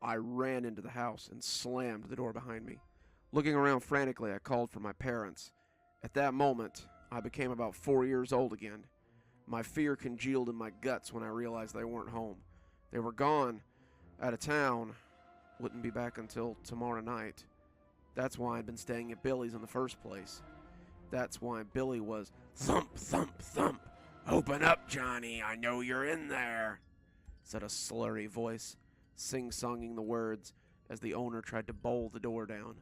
I ran into the house and slammed the door behind me. Looking around frantically, I called for my parents. At that moment, I became about 4 years old again. My fear congealed in my guts when I realized they weren't home. They were gone, out of town, wouldn't be back until tomorrow night. That's why I'd been staying at Billy's in the first place. That's why Billy was thump, thump, thump. "Open up, Johnny, I know you're in there," said a slurry voice, sing-songing the words as the owner tried to bowl the door down.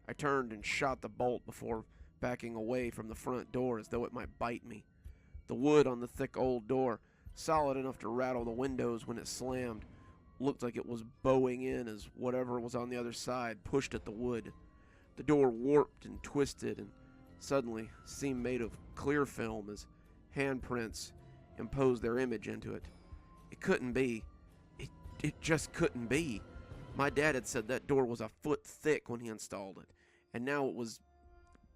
I turned and shot the bolt before backing away from the front door as though it might bite me. The wood on the thick old door, solid enough to rattle the windows when it slammed, looked like it was bowing in as whatever was on the other side pushed at the wood. The door warped and twisted and suddenly seemed made of clear film as handprints imposed their image into it. It couldn't be. It just couldn't be. My dad had said that door was a foot thick when he installed it, and now it was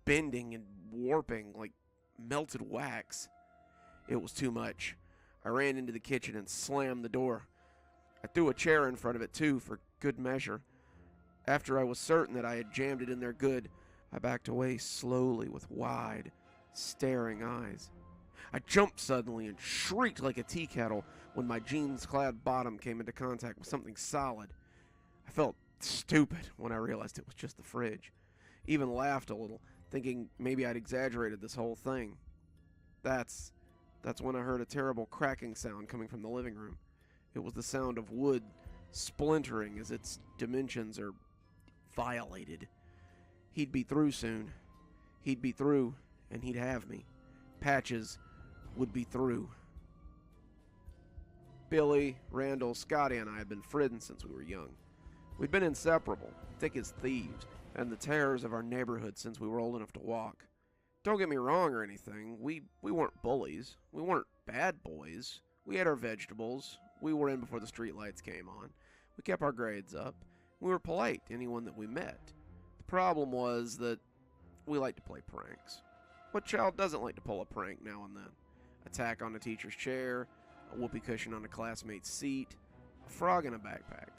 bending and warping like melted wax. It was too much. I ran into the kitchen and slammed the door. I threw a chair in front of it too, for good measure. After I was certain that I had jammed it in there good, I backed away slowly with wide, staring eyes. I jumped suddenly and shrieked like a tea kettle when my jeans-clad bottom came into contact with something solid. I felt stupid when I realized it was just the fridge. Even laughed a little, thinking maybe I'd exaggerated this whole thing. That's when I heard a terrible cracking sound coming from the living room. It was the sound of wood splintering as its dimensions are violated. He'd be through soon. He'd be through, and he'd have me. Patches would be through. Billy, Randall, Scotty, and I had been friends since we were young. We'd been inseparable, thick as thieves, and the terrors of our neighborhood since we were old enough to walk. Don't get me wrong or anything, we weren't bullies. We weren't bad boys. We ate our vegetables. We were in before the streetlights came on. We kept our grades up. We were polite to anyone that we met. The problem was that we liked to play pranks. What child doesn't like to pull a prank now and then? Attack on a teacher's chair, a whoopee cushion on a classmate's seat, a frog in a backpack.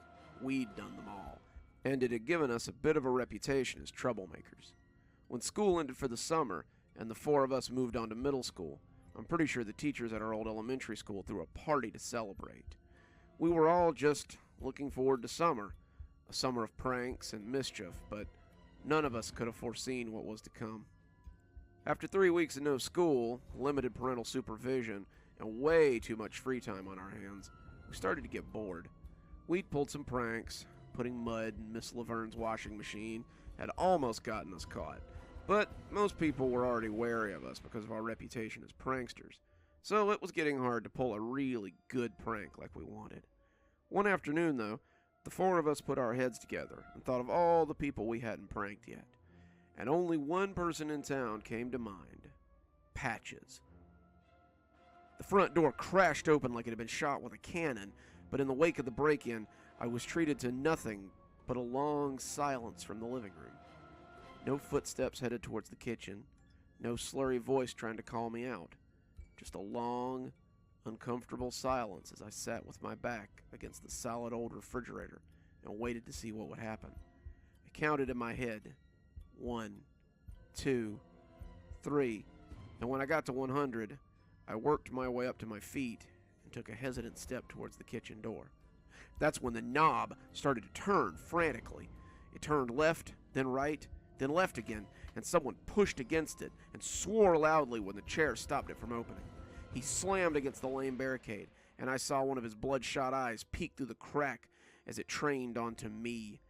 We'd done them all, and it had given us a bit of a reputation as troublemakers. When school ended for the summer, and the four of us moved on to middle school, I'm pretty sure the teachers at our old elementary school threw a party to celebrate. We were all just looking forward to summer, a summer of pranks and mischief, but none of us could have foreseen what was to come. After 3 weeks of no school, limited parental supervision, and way too much free time on our hands, we started to get bored. We'd pulled some pranks. Putting mud in Miss Laverne's washing machine had almost gotten us caught, but most people were already wary of us because of our reputation as pranksters, so it was getting hard to pull a really good prank like we wanted. One afternoon, though, the four of us put our heads together and thought of all the people we hadn't pranked yet, and only one person in town came to mind: Patches. The front door crashed open like it had been shot with a cannon, but in the wake of the break-in, I was treated to nothing but a long silence from the living room. No footsteps headed towards the kitchen, no slurry voice trying to call me out. Just a long, uncomfortable silence as I sat with my back against the solid old refrigerator and waited to see what would happen. I counted in my head, 1, 2, 3, and when I got to 100, I worked my way up to my feet and took a hesitant step towards the kitchen door. That's when the knob started to turn frantically. It turned left, then right, then left again, and someone pushed against it and swore loudly when the chair stopped it from opening. He slammed against the lame barricade, and I saw one of his bloodshot eyes peek through the crack as it trained onto me.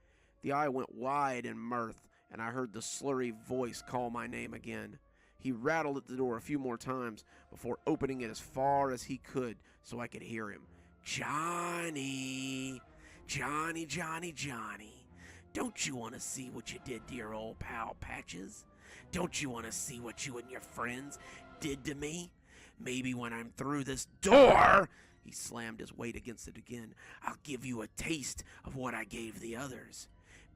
The eye went wide in mirth, and I heard the slurry voice call my name again. He rattled at the door a few more times before opening it as far as he could so I could hear him. "Johnny, Johnny, Johnny, Johnny, don't you want to see what you did to your old pal Patches? Don't you want to see what you and your friends did to me? Maybe when I'm through this door," he slammed his weight against it again, "I'll give you a taste of what I gave the others."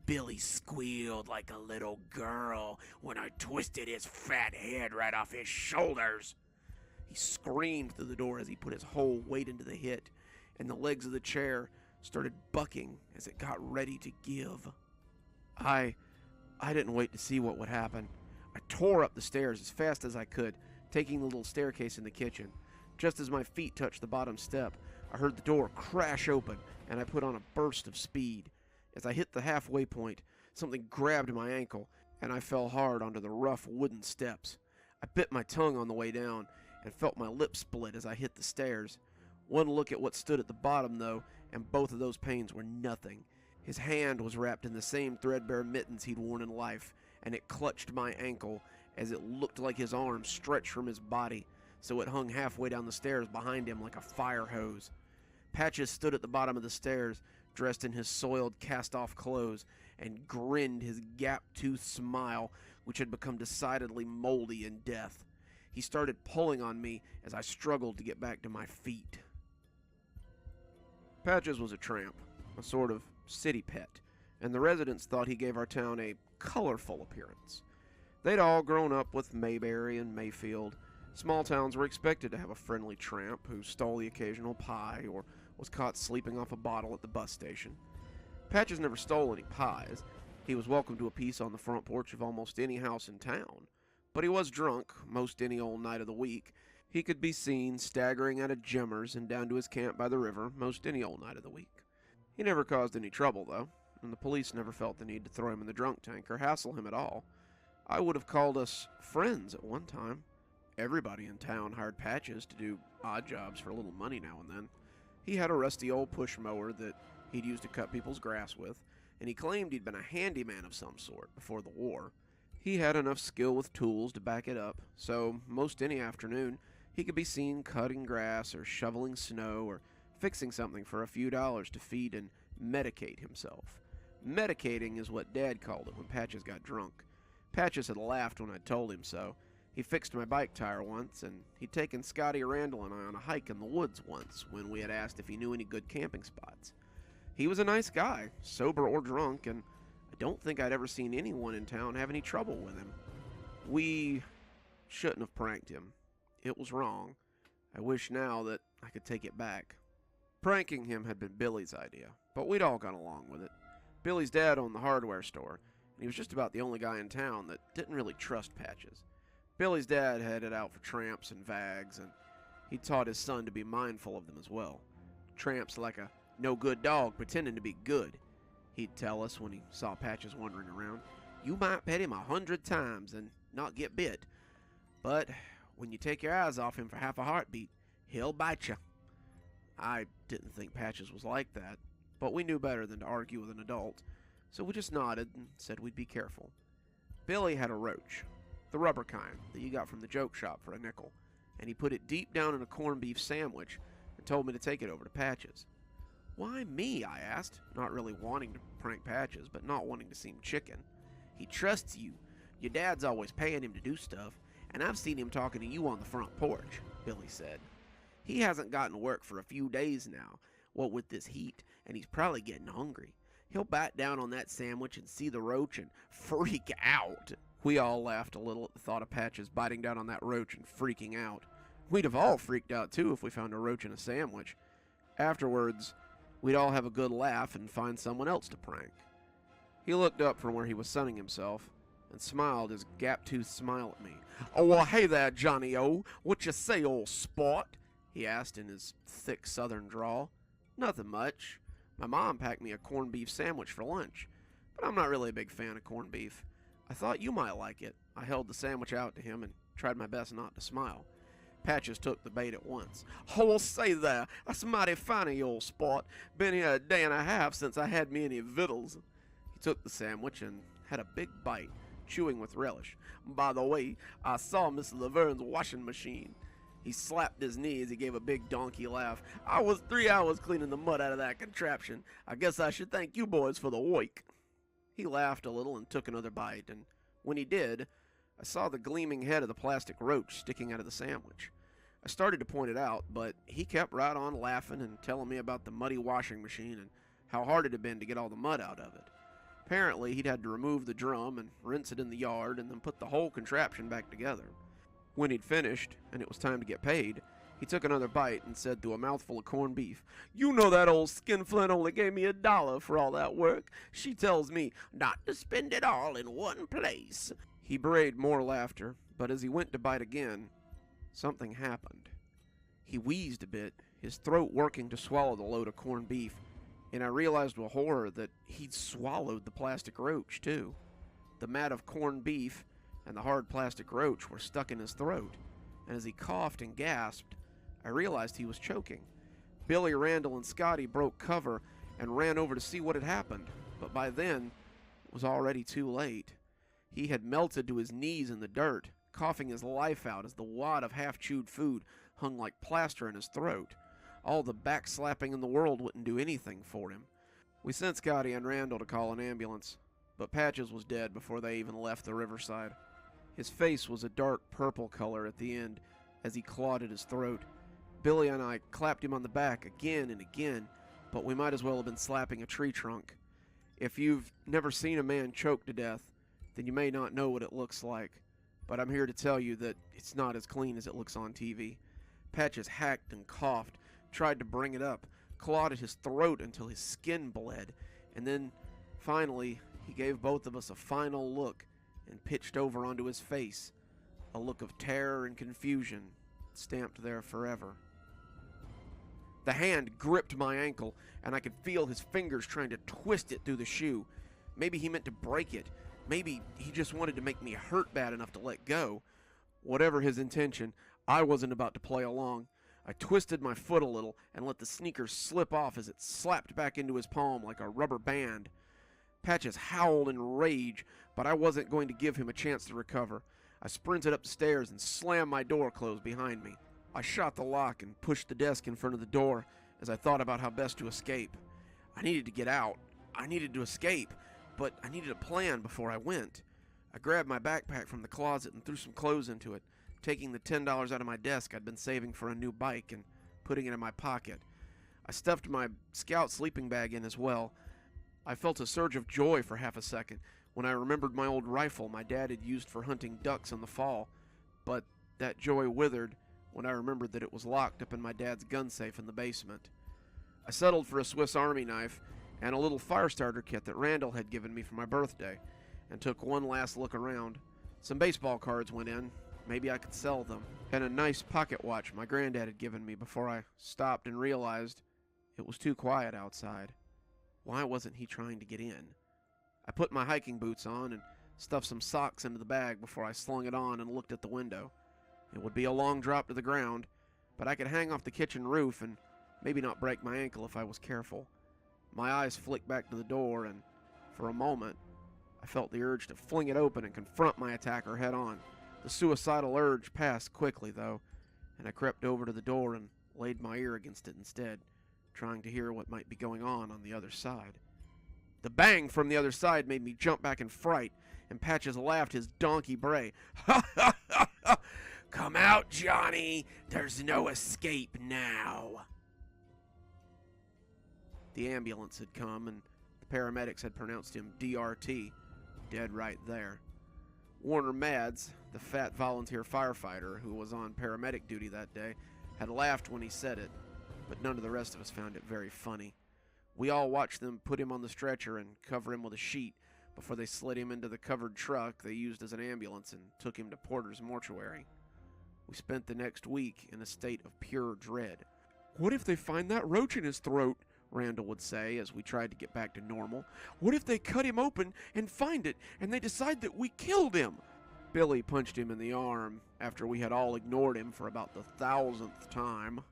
Billy squealed like a little girl when I twisted his fat head right off his shoulders. He screamed through the door as he put his whole weight into the hit, and the legs of the chair started bucking as it got ready to give. I didn't wait to see what would happen. I tore up the stairs as fast as I could, taking the little staircase in the kitchen. Just as my feet touched the bottom step, I heard the door crash open, and I put on a burst of speed. As I hit the halfway point, something grabbed my ankle, and I fell hard onto the rough wooden steps. I bit my tongue on the way down, and felt my lips split as I hit the stairs. One look at what stood at the bottom, though, and both of those pains were nothing. His hand was wrapped in the same threadbare mittens he'd worn in life, and it clutched my ankle as it looked like his arm stretched from his body, so it hung halfway down the stairs behind him like a fire hose. Patches stood at the bottom of the stairs, dressed in his soiled, cast-off clothes, and grinned his gap-toothed smile, which had become decidedly moldy in death. He started pulling on me as I struggled to get back to my feet. Patches was a tramp, a sort of city pet, and the residents thought he gave our town a colorful appearance. They'd all grown up with Mayberry and Mayfield. Small towns were expected to have a friendly tramp who stole the occasional pie or was caught sleeping off a bottle at the bus station. Patches never stole any pies. He was welcome to a piece on the front porch of almost any house in town. But he was drunk most any old night of the week. He could be seen staggering out of Jimmer's and down to his camp by the river most any old night of the week. He never caused any trouble, though, and the police never felt the need to throw him in the drunk tank or hassle him at all. I would have called us friends at one time. Everybody in town hired Patches to do odd jobs for a little money now and then. He had a rusty old push mower that he'd used to cut people's grass with, and he claimed he'd been a handyman of some sort before the war. He had enough skill with tools to back it up, so most any afternoon he could be seen cutting grass or shoveling snow or fixing something for a few dollars to feed and medicate himself. Medicating is what Dad called it when Patches got drunk. Patches had laughed when I told him so. He fixed my bike tire once, and he'd taken Scotty Randall and I on a hike in the woods once when we had asked if he knew any good camping spots. He was a nice guy, sober or drunk, and I don't think I'd ever seen anyone in town have any trouble with him. We shouldn't have pranked him. It was wrong. I wish now that I could take it back. Pranking him had been Billy's idea, but we'd all gone along with it. Billy's dad owned the hardware store, and he was just about the only guy in town that didn't really trust Patches. Billy's dad headed out for tramps and vags, and he taught his son to be mindful of them as well. Tramps like a no-good dog pretending to be good. He'd tell us when he saw Patches wandering around, "You might pet him 100 times and not get bit, but when you take your eyes off him for half a heartbeat, he'll bite you." I didn't think Patches was like that, but we knew better than to argue with an adult, so we just nodded and said we'd be careful. Billy had a roach, the rubber kind that you got from the joke shop for a nickel, and he put it deep down in a corned beef sandwich and told me to take it over to Patches. "Why me?" I asked, not really wanting to prank Patches, but not wanting to seem chicken. "He trusts you. Your dad's always paying him to do stuff, and I've seen him talking to you on the front porch," Billy said. "He hasn't gotten work for a few days now, what with this heat, and he's probably getting hungry. He'll bite down on that sandwich and see the roach and freak out." We all laughed a little at the thought of Patches biting down on that roach and freaking out. We'd have all freaked out too if we found a roach in a sandwich. Afterwards, we'd all have a good laugh and find someone else to prank. He looked up from where he was sunning himself and smiled his gap-toothed smile at me. "Oh, well, hey there, Johnny-O. What you say, old sport?" he asked in his thick southern drawl. "Nothing much. My mom packed me a corned beef sandwich for lunch, but I'm not really a big fan of corned beef. I thought you might like it." I held the sandwich out to him and tried my best not to smile. Patches took the bait at once. "Oh, well, say there, that's mighty fine of you, old sport. Been here a day and a half since I had me any victuals." He took the sandwich and had a big bite, chewing with relish. "By the way, I saw Miss Laverne's washing machine." He slapped his knee as he gave a big donkey laugh. "I was 3 hours cleaning the mud out of that contraption. I guess I should thank you boys for the work." He laughed a little and took another bite, and when he did, I saw the gleaming head of the plastic roach sticking out of the sandwich. I started to point it out, but he kept right on laughing and telling me about the muddy washing machine and how hard it had been to get all the mud out of it. Apparently, he'd had to remove the drum and rinse it in the yard and then put the whole contraption back together. When he'd finished, and it was time to get paid, He took another bite and said through a mouthful of corned beef, "You know that old skinflint only gave me $1 for all that work. She tells me not to spend it all in one place." He brayed more laughter, but as he went to bite again, something happened. He wheezed a bit, his throat working to swallow the load of corned beef, and I realized with horror that he'd swallowed the plastic roach, too. The mat of corned beef and the hard plastic roach were stuck in his throat, and as he coughed and gasped, I realized he was choking. Billy, Randall, and Scotty broke cover and ran over to see what had happened, but by then, it was already too late. He had melted to his knees in the dirt, coughing his life out as the wad of half-chewed food hung like plaster in his throat. All the backslapping in the world wouldn't do anything for him. We sent Scotty and Randall to call an ambulance, but Patches was dead before they even left the riverside. His face was a dark purple color at the end as he clawed at his throat. Billy and I clapped him on the back again and again, but we might as well have been slapping a tree trunk. If you've never seen a man choke to death, then you may not know what it looks like, but I'm here to tell you that it's not as clean as it looks on TV. Patches hacked and coughed, tried to bring it up, clawed at his throat until his skin bled, and then, finally, he gave both of us a final look and pitched over onto his face, a look of terror and confusion stamped there forever. The hand gripped my ankle, and I could feel his fingers trying to twist it through the shoe. Maybe he meant to break it. Maybe he just wanted to make me hurt bad enough to let go. Whatever his intention, I wasn't about to play along. I twisted my foot a little and let the sneaker slip off as it slapped back into his palm like a rubber band. Patches howled in rage, but I wasn't going to give him a chance to recover. I sprinted up the stairs and slammed my door closed behind me. I shot the lock and pushed the desk in front of the door as I thought about how best to escape. I needed to get out. I needed to escape, but I needed a plan before I went. I grabbed my backpack from the closet and threw some clothes into it, taking the $10 out of my desk I'd been saving for a new bike and putting it in my pocket. I stuffed my scout sleeping bag in as well. I felt a surge of joy for half a second when I remembered my old rifle my dad had used for hunting ducks in the fall, but that joy withered when I remembered that it was locked up in my dad's gun safe in the basement. I settled for a Swiss Army knife and a little fire starter kit that Randall had given me for my birthday, and took one last look around. Some baseball cards went in, maybe I could sell them, and a nice pocket watch my granddad had given me before I stopped and realized it was too quiet outside. Why wasn't he trying to get in? I put my hiking boots on and stuffed some socks into the bag before I slung it on and looked at the window. It would be a long drop to the ground, but I could hang off the kitchen roof and maybe not break my ankle if I was careful. My eyes flicked back to the door, and for a moment, I felt the urge to fling it open and confront my attacker head on. The suicidal urge passed quickly, though, and I crept over to the door and laid my ear against it instead, trying to hear what might be going on the other side. The bang from the other side made me jump back in fright, and Patches laughed his donkey bray. "Ha ha ha ha! Come out, Johnny! There's no escape now!" The ambulance had come, and the paramedics had pronounced him DRT, dead right there. Warner Mads, the fat volunteer firefighter who was on paramedic duty that day, had laughed when he said it, but none of the rest of us found it very funny. We all watched them put him on the stretcher and cover him with a sheet before they slid him into the covered truck they used as an ambulance and took him to Porter's mortuary. We spent the next week in a state of pure dread. "What if they find that roach in his throat?" Randall would say as we tried to get back to normal. "What if they cut him open and find it, and they decide that we killed him?" Billy punched him in the arm after we had all ignored him for about the 1,000th time.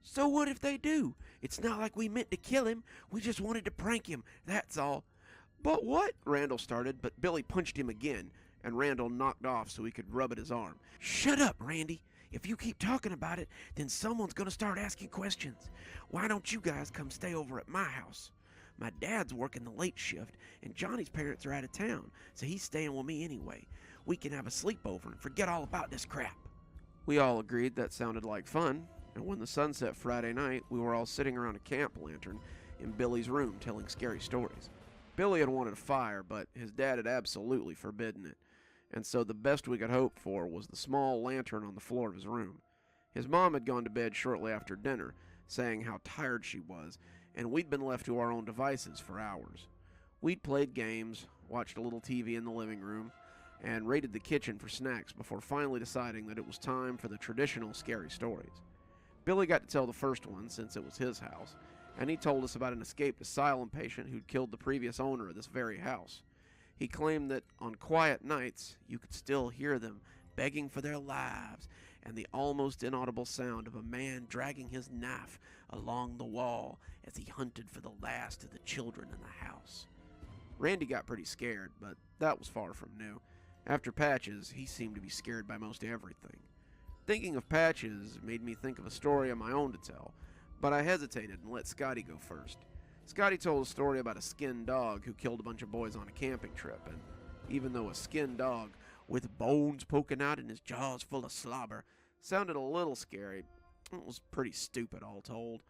"So what if they do? It's not like we meant to kill him. We just wanted to prank him, that's all." "But what?" Randall started, but Billy punched him again, and Randall knocked off so he could rub at his arm. "Shut up, Randy. If you keep talking about it, then someone's going to start asking questions. Why don't you guys come stay over at my house? My dad's working the late shift, and Johnny's parents are out of town, so he's staying with me anyway. We can have a sleepover and forget all about this crap." We all agreed that sounded like fun, and when the sun set Friday night, we were all sitting around a camp lantern in Billy's room telling scary stories. Billy had wanted a fire, but his dad had absolutely forbidden it, and so the best we could hope for was the small lantern on the floor of his room. His mom had gone to bed shortly after dinner, saying how tired she was, and we'd been left to our own devices for hours. We'd played games, watched a little TV in the living room, and raided the kitchen for snacks before finally deciding that it was time for the traditional scary stories. Billy got to tell the first one since it was his house, and he told us about an escaped asylum patient who'd killed the previous owner of this very house. He claimed that on quiet nights, you could still hear them begging for their lives and the almost inaudible sound of a man dragging his knife along the wall as he hunted for the last of the children in the house. Randy got pretty scared, but that was far from new. After Patches, he seemed to be scared by most everything. Thinking of Patches made me think of a story of my own to tell, but I hesitated and let Scotty go first. Scotty told a story about a skinned dog who killed a bunch of boys on a camping trip, and even though a skinned dog with bones poking out and his jaws full of slobber sounded a little scary, it was pretty stupid all told.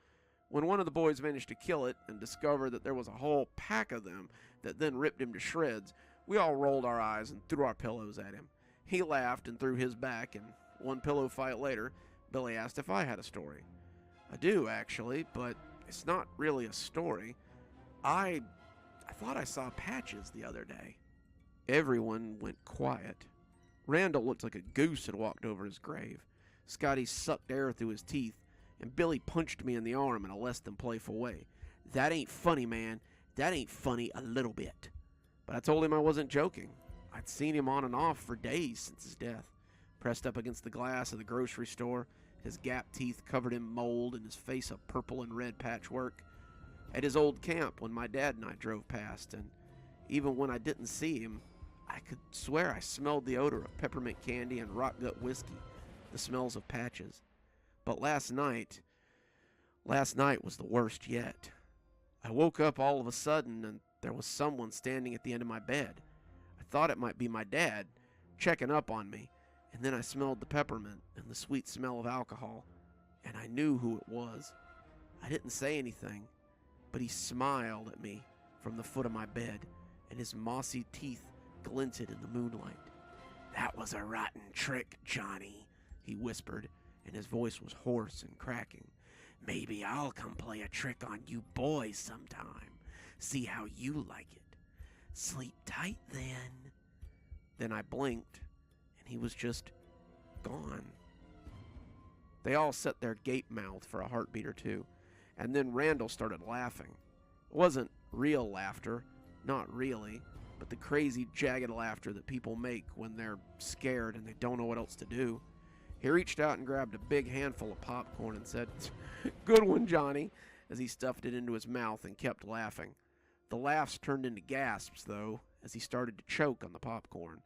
When one of the boys managed to kill it and discovered that there was a whole pack of them that then ripped him to shreds, we all rolled our eyes and threw our pillows at him. He laughed and threw his back, and one pillow fight later, Billy asked if I had a story. I do, actually, but it's not really a story. I thought I saw Patches the other day. Everyone went quiet. Randall looked like a goose had walked over his grave. Scotty sucked air through his teeth, and Billy punched me in the arm in a less than playful way. That ain't funny, man. That ain't funny a little bit. But I told him I wasn't joking. I'd seen him on and off for days since his death. Pressed up against the glass of the grocery store, his gap teeth covered in mold and his face a purple and red patchwork. At his old camp when my dad and I drove past, and even when I didn't see him, I could swear I smelled the odor of peppermint candy and rock gut whiskey, the smells of Patches. But last night was the worst yet. I woke up all of a sudden and there was someone standing at the end of my bed. I thought it might be my dad, checking up on me, and then I smelled the peppermint and the sweet smell of alcohol, and I knew who it was. I didn't say anything, but he smiled at me from the foot of my bed, and his mossy teeth glinted in the moonlight. "That was a rotten trick, Johnny," he whispered, and his voice was hoarse and cracking. "Maybe I'll come play a trick on you boys sometime. See how you like it. Sleep tight then." Then I blinked, and he was just gone. They all sat there gape-mouthed for a heartbeat or two, and then Randall started laughing. It wasn't real laughter, not really, but the crazy, jagged laughter that people make when they're scared and they don't know what else to do. He reached out and grabbed a big handful of popcorn and said, "Good one, Johnny," as he stuffed it into his mouth and kept laughing. The laughs turned into gasps, though, as he started to choke on the popcorn.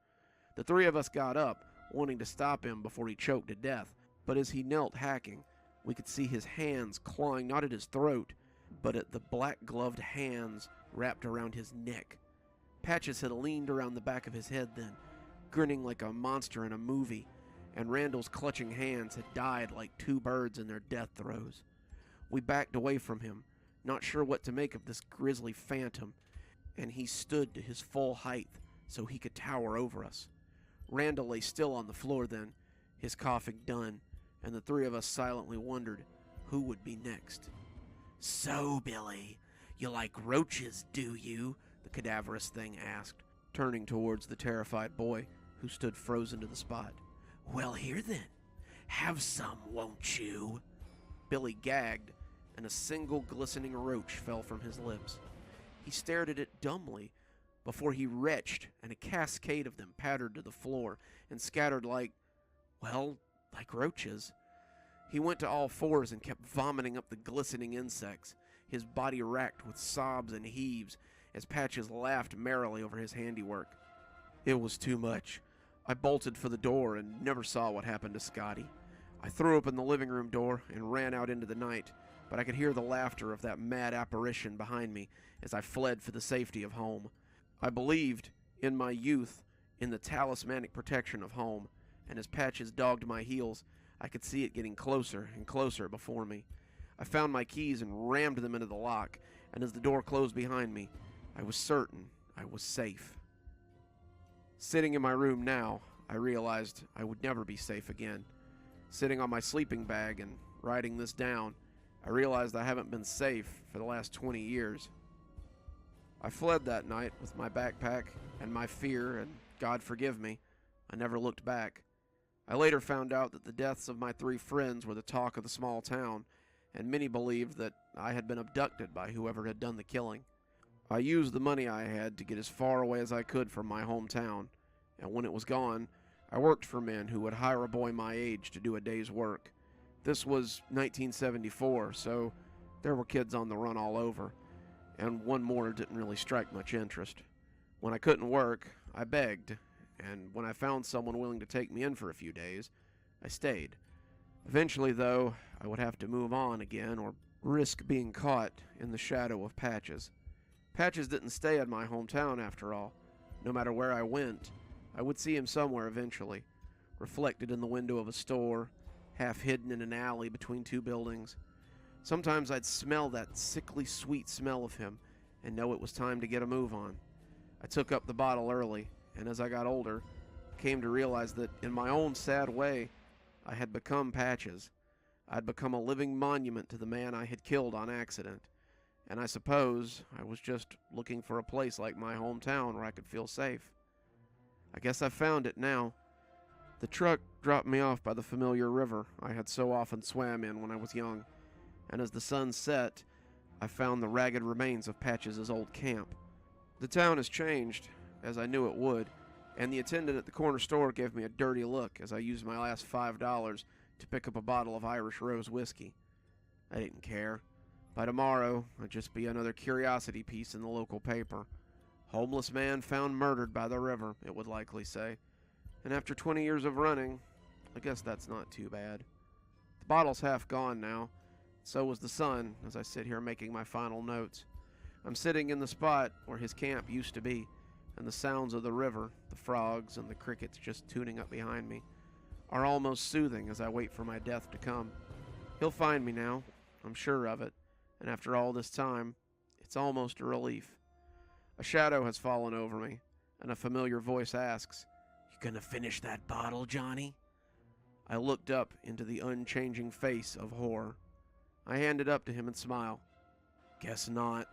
The three of us got up, wanting to stop him before he choked to death, but as he knelt hacking, we could see his hands clawing not at his throat, but at the black-gloved hands wrapped around his neck. Patches had leaned around the back of his head then, grinning like a monster in a movie, and Randall's clutching hands had died like two birds in their death throes. We backed away from him, not sure what to make of this grisly phantom, and he stood to his full height so he could tower over us. Randall lay still on the floor then, his coughing done, and the three of us silently wondered who would be next. "So, Billy, you like roaches, do you?" the cadaverous thing asked, turning towards the terrified boy who stood frozen to the spot. "Well, here then. Have some, won't you?" Billy gagged, and a single glistening roach fell from his lips. He stared at it dumbly before he retched, and a cascade of them pattered to the floor and scattered like roaches. He went to all fours and kept vomiting up the glistening insects, his body racked with sobs and heaves as Patches laughed merrily over his handiwork. It was too much. I bolted for the door and never saw what happened to Scotty. I threw open the living room door and ran out into the night, but I could hear the laughter of that mad apparition behind me as I fled for the safety of home. I believed, in my youth, in the talismanic protection of home, and as Patches dogged my heels, I could see it getting closer and closer before me. I found my keys and rammed them into the lock, and as the door closed behind me, I was certain I was safe. Sitting in my room now, I realized I would never be safe again. Sitting on my sleeping bag and writing this down, I realized I haven't been safe for the last 20 years. I fled that night with my backpack and my fear, and God forgive me, I never looked back. I later found out that the deaths of my 3 friends were the talk of the small town, and many believed that I had been abducted by whoever had done the killing. I used the money I had to get as far away as I could from my hometown, and when it was gone, I worked for men who would hire a boy my age to do a day's work. This was 1974, so there were kids on the run all over, and one more didn't really strike much interest. When I couldn't work, I begged, and when I found someone willing to take me in for a few days, I stayed. Eventually, though, I would have to move on again or risk being caught in the shadow of Patches. Patches didn't stay in my hometown after all. No matter where I went, I would see him somewhere eventually, reflected in the window of a store, half hidden in an alley between 2 buildings. Sometimes I'd smell that sickly sweet smell of him and know it was time to get a move on. I took up the bottle early, and as I got older, came to realize that in my own sad way, I had become Patches. I'd become a living monument to the man I had killed on accident, and I suppose I was just looking for a place like my hometown where I could feel safe. I guess I found it now. The truck dropped me off by the familiar river I had so often swam in when I was young, and as the sun set, I found the ragged remains of Patches' old camp. The town has changed, as I knew it would, and the attendant at the corner store gave me a dirty look as I used my last $5 to pick up a bottle of Irish Rose whiskey. I didn't care. By tomorrow, I'd just be another curiosity piece in the local paper. Homeless man found murdered by the river, it would likely say. And after 20 years of running, I guess that's not too bad. The bottle's half gone now. So was the sun as I sit here making my final notes. I'm sitting in the spot where his camp used to be, and the sounds of the river, the frogs, and the crickets just tuning up behind me, are almost soothing as I wait for my death to come. He'll find me now, I'm sure of it, and after all this time, it's almost a relief. A shadow has fallen over me, and a familiar voice asks, "You gonna finish that bottle, Johnny?" I looked up into the unchanging face of horror. I hand it up to him and smile. "Guess not."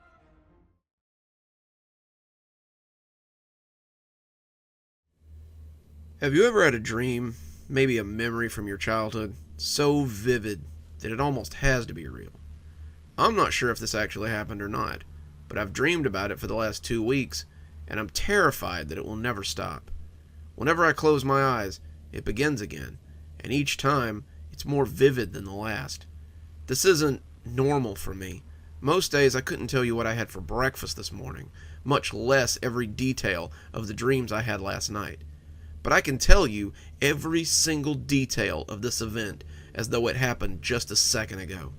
Have you ever had a dream, maybe a memory from your childhood, so vivid that it almost has to be real? I'm not sure if this actually happened or not, but I've dreamed about it for the last 2 weeks, and I'm terrified that it will never stop. Whenever I close my eyes, it begins again, and each time, it's more vivid than the last. This isn't normal for me. Most days I couldn't tell you what I had for breakfast this morning, much less every detail of the dreams I had last night. But I can tell you every single detail of this event as though it happened just a second ago.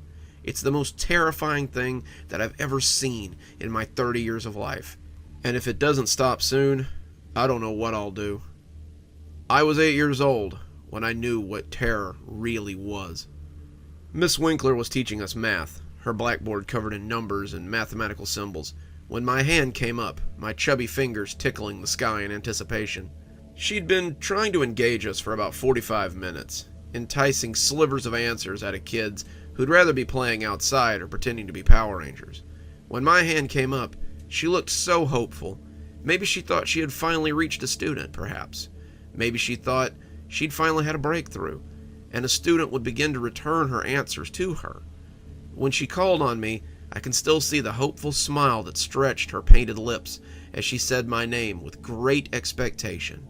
It's the most terrifying thing that I've ever seen in my 30 years of life. And if it doesn't stop soon, I don't know what I'll do. I was 8 years old when I knew what terror really was. Miss Winkler was teaching us math, her blackboard covered in numbers and mathematical symbols, when my hand came up, my chubby fingers tickling the sky in anticipation. She'd been trying to engage us for about 45 minutes, enticing slivers of answers out of kids who'd rather be playing outside or pretending to be Power Rangers. When my hand came up, she looked so hopeful. Maybe she thought she had finally reached a student, perhaps. Maybe she thought she'd finally had a breakthrough, and a student would begin to return her answers to her. When she called on me, I can still see the hopeful smile that stretched her painted lips as she said my name with great expectation.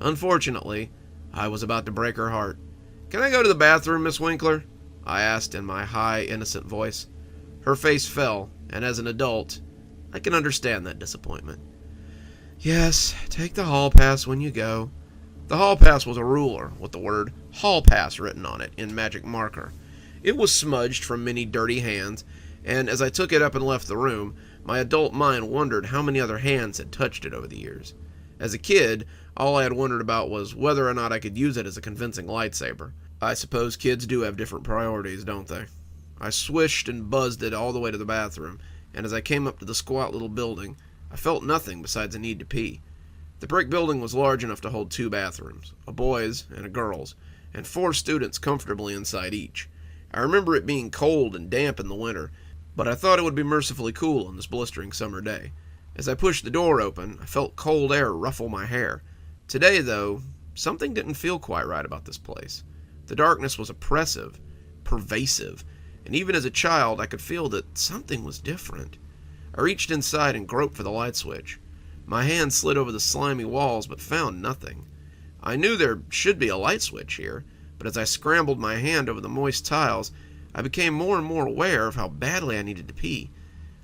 Unfortunately, I was about to break her heart. "Can I go to the bathroom, Miss Winkler?" I asked in my high, innocent voice. Her face fell, and as an adult, I can understand that disappointment. "Yes, take the Hallpass when you go." The Hallpass was a ruler with the word Hallpass written on it in magic marker. It was smudged from many dirty hands, and as I took it up and left the room, my adult mind wondered how many other hands had touched it over the years. As a kid, all I had wondered about was whether or not I could use it as a convincing lightsaber. I suppose kids do have different priorities, don't they? I swished and buzzed it all the way to the bathroom, and as I came up to the squat little building, I felt nothing besides a need to pee. The brick building was large enough to hold 2 bathrooms, a boys' and a girls', and 4 students comfortably inside each. I remember it being cold and damp in the winter, but I thought it would be mercifully cool on this blistering summer day. As I pushed the door open, I felt cold air ruffle my hair. Today, though, something didn't feel quite right about this place. The darkness was oppressive, pervasive, and even as a child I could feel that something was different. I reached inside and groped for the light switch. My hand slid over the slimy walls but found nothing. I knew there should be a light switch here, but as I scrambled my hand over the moist tiles, I became more and more aware of how badly I needed to pee.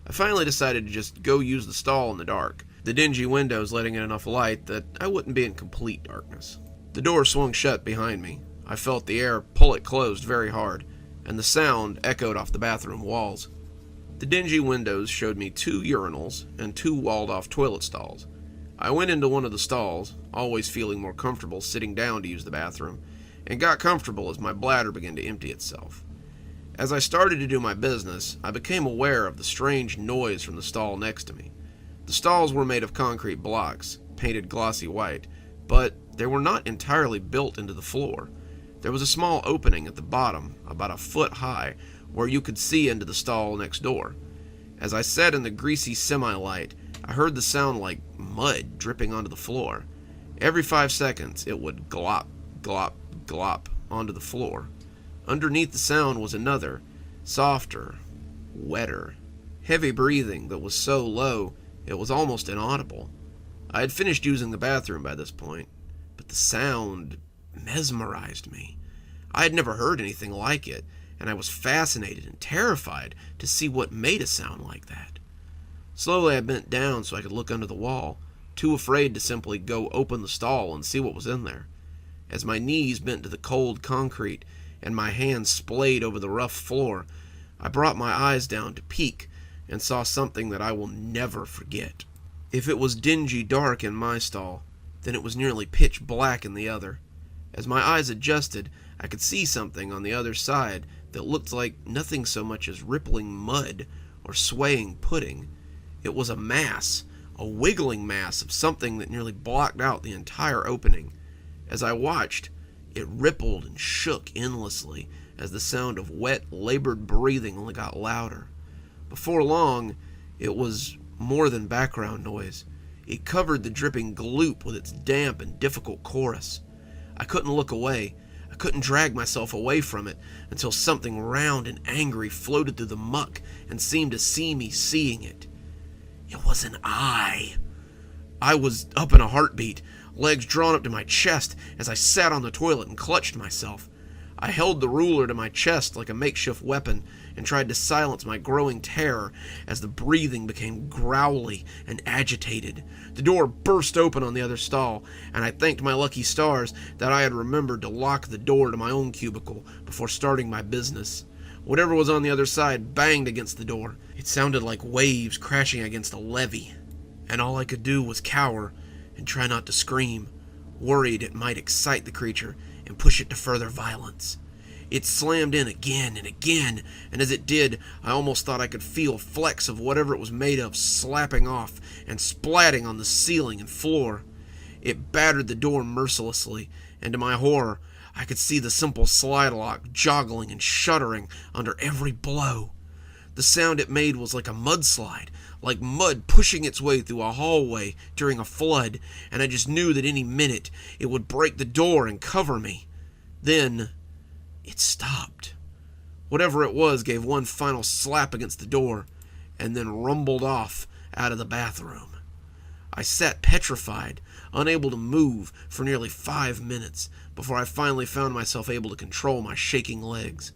I finally decided to just go use the stall in the dark, the dingy windows letting in enough light that I wouldn't be in complete darkness. The door swung shut behind me. I felt the air pull it closed very hard, and the sound echoed off the bathroom walls. The dingy windows showed me 2 urinals and 2 walled-off toilet stalls. I went into one of the stalls, always feeling more comfortable sitting down to use the bathroom, and got comfortable as my bladder began to empty itself. As I started to do my business, I became aware of the strange noise from the stall next to me. The stalls were made of concrete blocks, painted glossy white, but they were not entirely built into the floor. There was a small opening at the bottom, about a foot high, where you could see into the stall next door. As I sat in the greasy semi-light, I heard the sound like mud dripping onto the floor. Every 5 seconds, it would glop, glop, glop onto the floor. Underneath the sound was another, softer, wetter, heavy breathing that was so low it was almost inaudible. I had finished using the bathroom by this point, but the sound mesmerized me. I had never heard anything like it, and I was fascinated and terrified to see what made a sound like that. Slowly I bent down so I could look under the wall, too afraid to simply go open the stall and see what was in there. As my knees bent to the cold concrete and my hands splayed over the rough floor, I brought my eyes down to peek and saw something that I will never forget. If it was dingy dark in my stall, then it was nearly pitch black in the other. As my eyes adjusted, I could see something on the other side that looked like nothing so much as rippling mud or swaying pudding. It was a mass, a wiggling mass of something that nearly blocked out the entire opening. As I watched, it rippled and shook endlessly as the sound of wet, labored breathing only got louder. Before long, it was more than background noise. It covered the dripping gloop with its damp and difficult chorus. I couldn't look away. I couldn't drag myself away from it until something round and angry floated through the muck and seemed to see me seeing it. It was an eye. I was up in a heartbeat, legs drawn up to my chest as I sat on the toilet and clutched myself. I held the ruler to my chest like a makeshift weapon and tried to silence my growing terror as the breathing became growly and agitated. The door burst open on the other stall, and I thanked my lucky stars that I had remembered to lock the door to my own cubicle before starting my business. Whatever was on the other side banged against the door. It sounded like waves crashing against a levee, and all I could do was cower and try not to scream, worried it might excite the creature and push it to further violence. It slammed in again and again, and as it did, I almost thought I could feel flecks of whatever it was made of slapping off and splatting on the ceiling and floor. It battered the door mercilessly, and to my horror, I could see the simple slide lock joggling and shuddering under every blow. The sound it made was like a mudslide, like mud pushing its way through a hallway during a flood, and I just knew that any minute it would break the door and cover me. Then it stopped. Whatever it was gave one final slap against the door, and then rumbled off out of the bathroom. I sat petrified, unable to move for nearly 5 minutes, before I finally found myself able to control my shaking legs.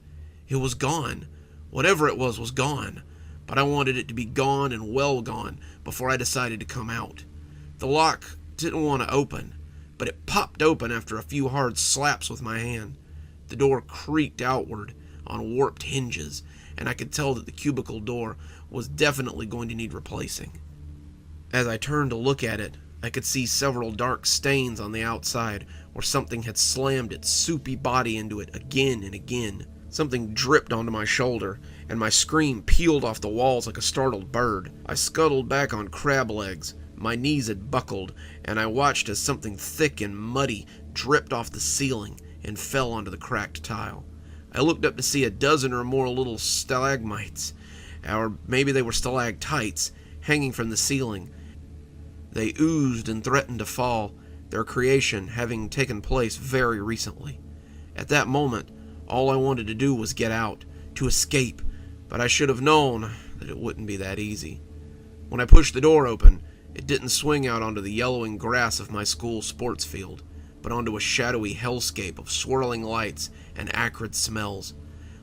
It was gone. Whatever it was gone, but I wanted it to be gone and well gone before I decided to come out. The lock didn't want to open, but it popped open after a few hard slaps with my hand. The door creaked outward on warped hinges, and I could tell that the cubicle door was definitely going to need replacing. As I turned to look at it, I could see several dark stains on the outside where something had slammed its soupy body into it again and again. Something dripped onto my shoulder, and my scream peeled off the walls like a startled bird. I scuttled back on crab legs. My knees had buckled, and I watched as something thick and muddy dripped off the ceiling and fell onto the cracked tile. I looked up to see a dozen or more little stalagmites, or maybe they were stalactites, hanging from the ceiling. They oozed and threatened to fall, their creation having taken place very recently. At that moment, all I wanted to do was get out, to escape, but I should have known that it wouldn't be that easy. When I pushed the door open, it didn't swing out onto the yellowing grass of my school sports field, but onto a shadowy hellscape of swirling lights and acrid smells.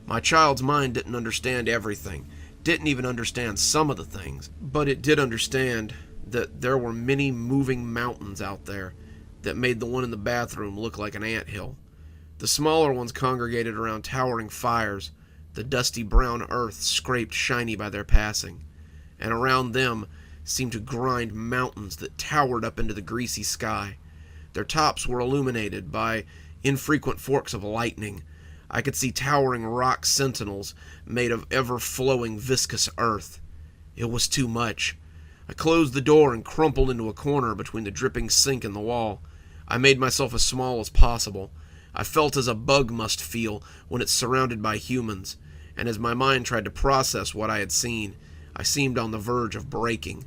My child's mind didn't understand everything, didn't even understand some of the things, but it did understand that there were many moving mountains out there that made the one in the bathroom look like an anthill. The smaller ones congregated around towering fires, the dusty brown earth scraped shiny by their passing, and around them seemed to grind mountains that towered up into the greasy sky. Their tops were illuminated by infrequent forks of lightning. I could see towering rock sentinels made of ever-flowing viscous earth. It was too much. I closed the door and crumpled into a corner between the dripping sink and the wall. I made myself as small as possible. I felt as a bug must feel when it's surrounded by humans, and as my mind tried to process what I had seen, I seemed on the verge of breaking.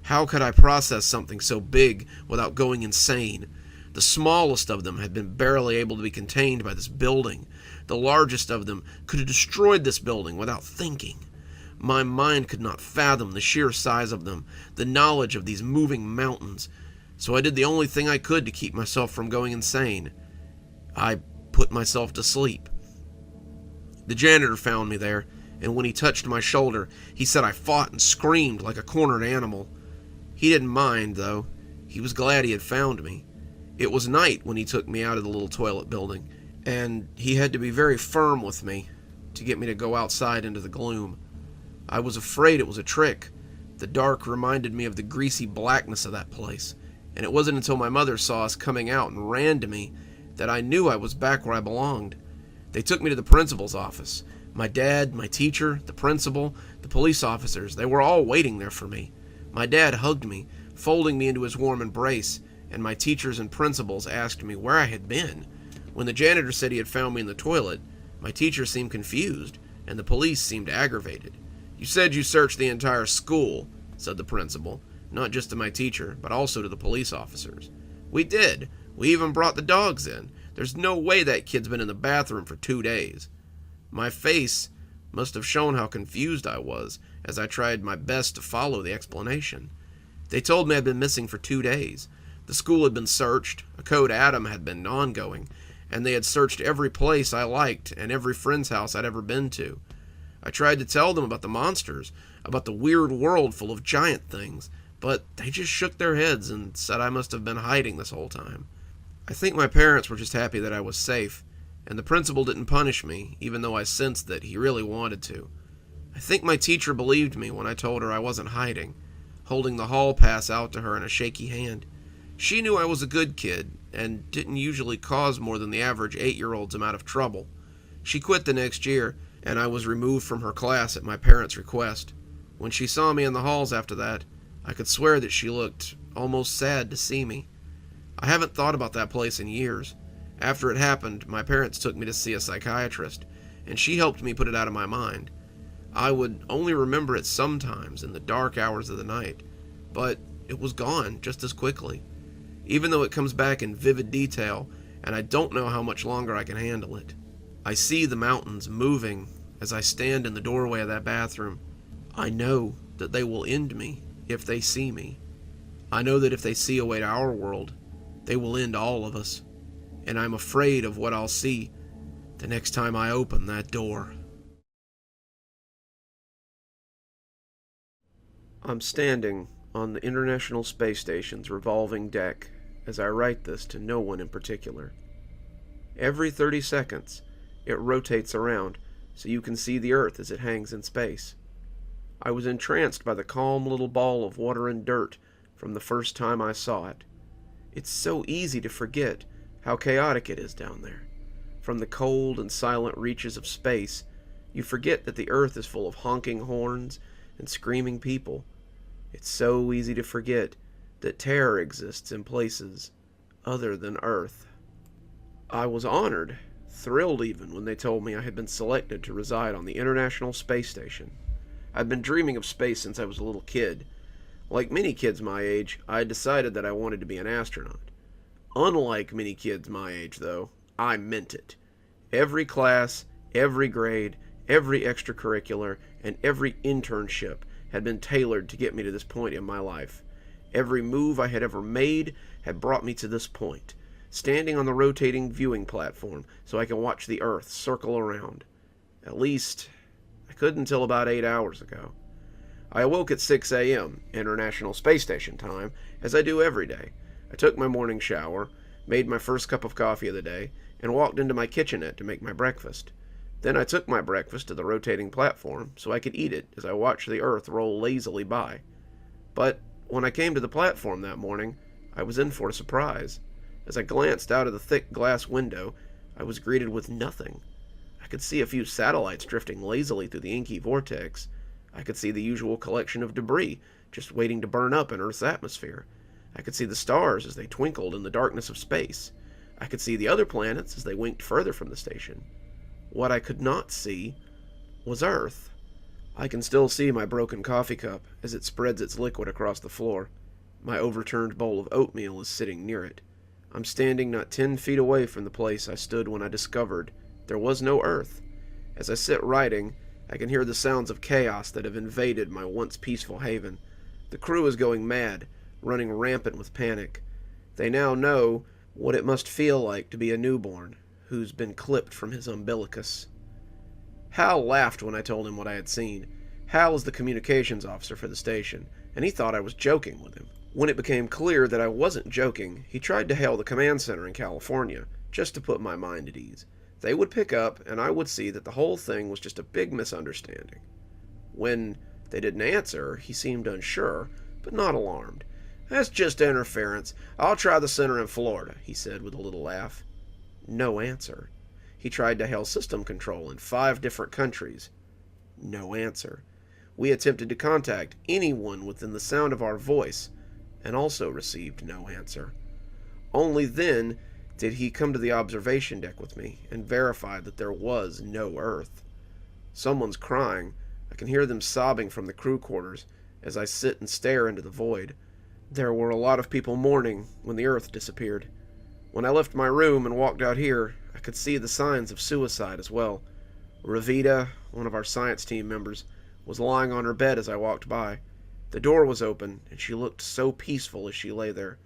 How could I process something so big without going insane? The smallest of them had been barely able to be contained by this building. The largest of them could have destroyed this building without thinking. My mind could not fathom the sheer size of them, the knowledge of these moving mountains, so I did the only thing I could to keep myself from going insane. I put myself to sleep. The janitor found me there, and when he touched my shoulder, he said I fought and screamed like a cornered animal. He didn't mind, though. He was glad he had found me. It was night when he took me out of the little toilet building, and he had to be very firm with me to get me to go outside into the gloom. I was afraid it was a trick. The dark reminded me of the greasy blackness of that place, and it wasn't until my mother saw us coming out and ran to me that I knew I was back where I belonged. They took me to the principal's office. My dad, my teacher, the principal, the police officers, they were all waiting there for me. My dad hugged me, folding me into his warm embrace, and my teachers and principals asked me where I had been. When the janitor said he had found me in the toilet, my teacher seemed confused, and the police seemed aggravated. "You said you searched the entire school," said the principal, not just to my teacher, but also to the police officers. "We did. We even brought the dogs in. There's no way that kid's been in the bathroom for 2 days. My face must have shown how confused I was as I tried my best to follow the explanation. They told me I'd been missing for 2 days. The school had been searched, a code Adam had been ongoing, and they had searched every place I liked and every friend's house I'd ever been to. I tried to tell them about the monsters, about the weird world full of giant things, but they just shook their heads and said I must have been hiding this whole time. I think my parents were just happy that I was safe, and the principal didn't punish me, even though I sensed that he really wanted to. I think my teacher believed me when I told her I wasn't hiding, holding the Hallpass out to her in a shaky hand. She knew I was a good kid, and didn't usually cause more than the average 8-year-old's amount of trouble. She quit the next year, and I was removed from her class at my parents' request. When she saw me in the halls after that, I could swear that she looked almost sad to see me. I haven't thought about that place in years. After it happened, my parents took me to see a psychiatrist, and she helped me put it out of my mind. I would only remember it sometimes in the dark hours of the night, but it was gone just as quickly, even though it comes back in vivid detail, and I don't know how much longer I can handle it. I see the mountains moving as I stand in the doorway of that bathroom. I know that they will end me if they see me. I know that if they see a way to our world, they will end all of us, and I'm afraid of what I'll see the next time I open that door. I'm standing on the International Space Station's revolving deck as I write this to no one in particular. Every 30 seconds, it rotates around so you can see the Earth as it hangs in space. I was entranced by the calm little ball of water and dirt from the first time I saw it. It's so easy to forget how chaotic it is down there. From the cold and silent reaches of space, you forget that the Earth is full of honking horns and screaming people. It's so easy to forget that terror exists in places other than Earth. I was honored, thrilled even, when they told me I had been selected to reside on the International Space Station. I'd been dreaming of space since I was a little kid. Like many kids my age, I had decided that I wanted to be an astronaut. Unlike many kids my age, though, I meant it. Every class, every grade, every extracurricular, and every internship had been tailored to get me to this point in my life. Every move I had ever made had brought me to this point, standing on the rotating viewing platform so I can watch the Earth circle around. At least, I could until about 8 hours ago. I awoke at 6 a.m., International Space Station time, as I do every day. I took my morning shower, made my first cup of coffee of the day, and walked into my kitchenette to make my breakfast. Then I took my breakfast to the rotating platform so I could eat it as I watched the Earth roll lazily by. But when I came to the platform that morning, I was in for a surprise. As I glanced out of the thick glass window, I was greeted with nothing. I could see a few satellites drifting lazily through the inky vortex. I could see the usual collection of debris just waiting to burn up in Earth's atmosphere. I could see the stars as they twinkled in the darkness of space. I could see the other planets as they winked further from the station. What I could not see was Earth. I can still see my broken coffee cup as it spreads its liquid across the floor. My overturned bowl of oatmeal is sitting near it. I'm standing not 10 feet away from the place I stood when I discovered there was no Earth. As I sit writing, I can hear the sounds of chaos that have invaded my once peaceful haven. The crew is going mad, running rampant with panic. They now know what it must feel like to be a newborn who's been clipped from his umbilicus. Hal laughed when I told him what I had seen. Hal is the communications officer for the station, and he thought I was joking with him. When it became clear that I wasn't joking, he tried to hail the command center in California, just to put my mind at ease. They would pick up, and I would see that the whole thing was just a big misunderstanding. When they didn't answer, he seemed unsure, but not alarmed. "That's just interference. I'll try the center in Florida," he said with a little laugh. No answer. He tried to hail system control in 5 different countries. No answer. We attempted to contact anyone within the sound of our voice, and also received no answer. Only then did he come to the observation deck with me and verify that there was no Earth. Someone's crying. I can hear them sobbing from the crew quarters as I sit and stare into the void. There were a lot of people mourning when the Earth disappeared. When I left my room and walked out here, I could see the signs of suicide as well. Ravita, one of our science team members, was lying on her bed as I walked by. The door was open, and she looked so peaceful as she lay there.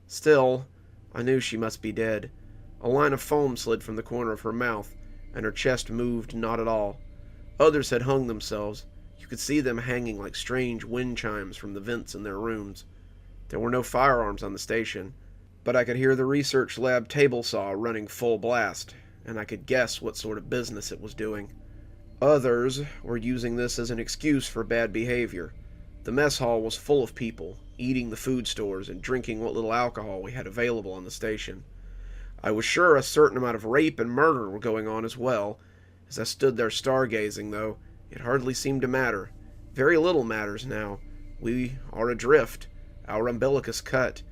Still, I knew she must be dead. A line of foam slid from the corner of her mouth, and her chest moved not at all. Others had hung themselves. You could see them hanging like strange wind chimes from the vents in their rooms. There were no firearms on the station, but I could hear the research lab table saw running full blast, and I could guess what sort of business it was doing. Others were using this as an excuse for bad behavior. The mess hall was full of people, eating the food stores and drinking what little alcohol we had available on the station. I was sure a certain amount of rape and murder were going on as well. As I stood there stargazing, though, it hardly seemed to matter. Very little matters now. We are adrift, our umbilicus cut,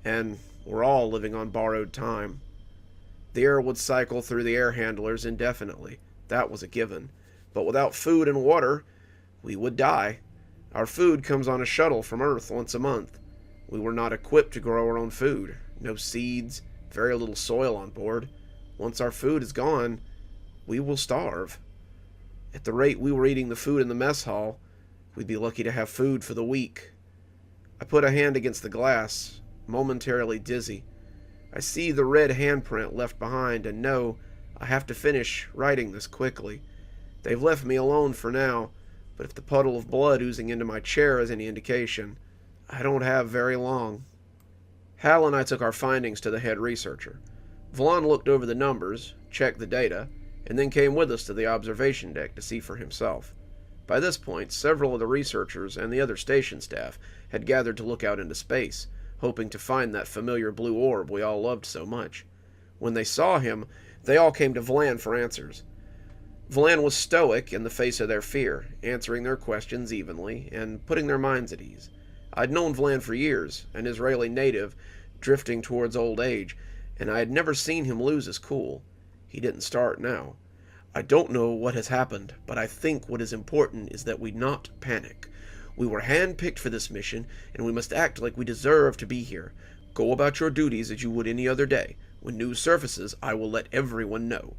and we're all living on borrowed time. The air would cycle through the air handlers indefinitely. That was a given. But without food and water, we would die. Our food comes on a shuttle from Earth once a month. We were not equipped to grow our own food. No seeds, very little soil on board. Once our food is gone, we will starve. At the rate we were eating the food in the mess hall, we'd be lucky to have food for the week. I put a hand against the glass, momentarily dizzy. I see the red handprint left behind and know I have to finish writing this quickly. They've left me alone for now, but if the puddle of blood oozing into my chair is any indication, I don't have very long. Hal and I took our findings to the head researcher. Vlon looked over the numbers, checked the data, and then came with us to the observation deck to see for himself. By this point, several of the researchers and the other station staff had gathered to look out into space, hoping to find that familiar blue orb we all loved so much. When they saw him, they all came to Vlan for answers. Vlan was stoic in the face of their fear, answering their questions evenly and putting their minds at ease. I'd known Vlan for years, an Israeli native drifting towards old age, and I had never seen him lose his cool. He didn't start now. I don't know what has happened, but I think what is important is that we not panic. We were hand-picked for this mission, and we must act like we deserve to be here. Go about your duties as you would any other day. When news surfaces, I will let everyone know.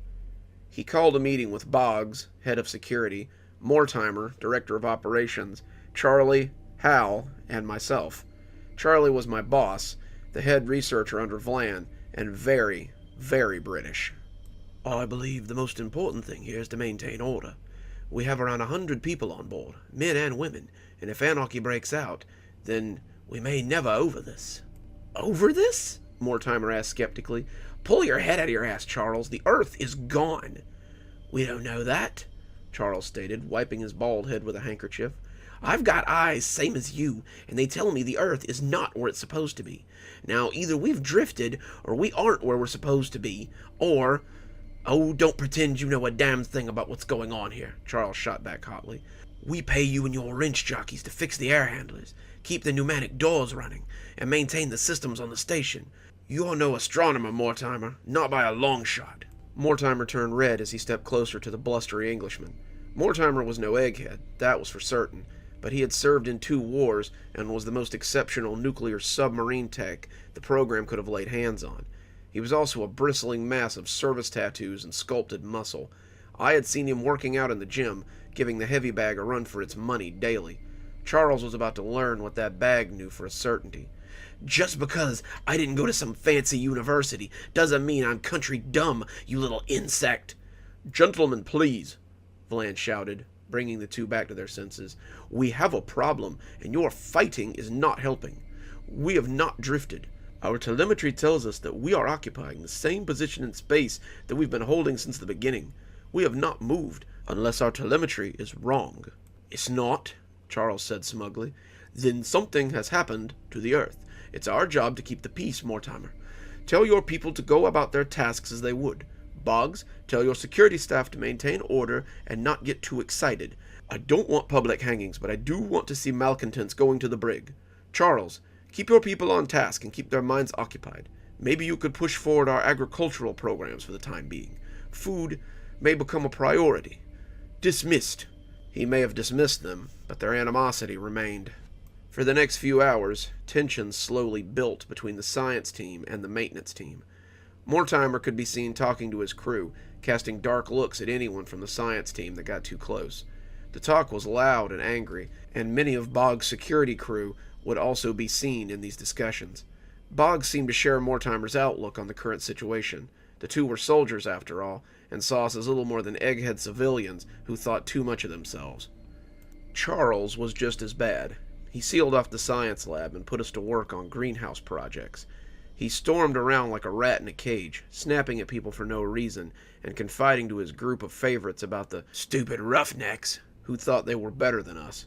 He called a meeting with Boggs, head of security, Mortimer, director of operations, Charlie, Hal, and myself. Charlie was my boss, the head researcher under Vlan, and very, very British. I believe the most important thing here is to maintain order. We have around 100 people on board, men and women, and if anarchy breaks out, then we may never over this. Over this? Mortimer asked skeptically. Pull your head out of your ass, Charles. The Earth is gone. We don't know that, Charles stated, wiping his bald head with a handkerchief. I've got eyes, same as you, and they tell me the Earth is not where it's supposed to be. Now, either we've drifted, or we aren't where we're supposed to be, or... Oh, don't pretend you know a damn thing about what's going on here, Charles shot back hotly. We pay you and your wrench jockeys to fix the air handlers, keep the pneumatic doors running, and maintain the systems on the station. You're no astronomer, Mortimer, not by a long shot. Mortimer turned red as he stepped closer to the blustery Englishman. Mortimer was no egghead, that was for certain, but he had served in 2 wars and was the most exceptional nuclear submarine tech the program could have laid hands on. He was also a bristling mass of service tattoos and sculpted muscle. I had seen him working out in the gym, giving the heavy bag a run for its money daily. Charles was about to learn what that bag knew for a certainty. Just because I didn't go to some fancy university doesn't mean I'm country dumb, you little insect. Gentlemen, please, Vlan shouted, bringing the 2 back to their senses. We have a problem, and your fighting is not helping. We have not drifted. Our telemetry tells us that we are occupying the same position in space that we've been holding since the beginning. We have not moved, unless our telemetry is wrong. It's not, Charles said smugly. Then something has happened to the Earth. It's our job to keep the peace, Mortimer. Tell your people to go about their tasks as they would. Boggs, tell your security staff to maintain order and not get too excited. I don't want public hangings, but I do want to see malcontents going to the brig. Charles, keep your people on task and keep their minds occupied. Maybe you could push forward our agricultural programs for the time being. Food may become a priority. Dismissed. He may have dismissed them, but their animosity remained. For the next few hours, tensions slowly built between the science team and the maintenance team. Mortimer could be seen talking to his crew, casting dark looks at anyone from the science team that got too close. The talk was loud and angry, and many of Boggs' security crew would also be seen in these discussions. Boggs seemed to share Mortimer's outlook on the current situation. The 2 were soldiers, after all, and saw us as little more than egghead civilians who thought too much of themselves. Charles was just as bad. He sealed off the science lab and put us to work on greenhouse projects. He stormed around like a rat in a cage, snapping at people for no reason, and confiding to his group of favorites about the stupid roughnecks who thought they were better than us.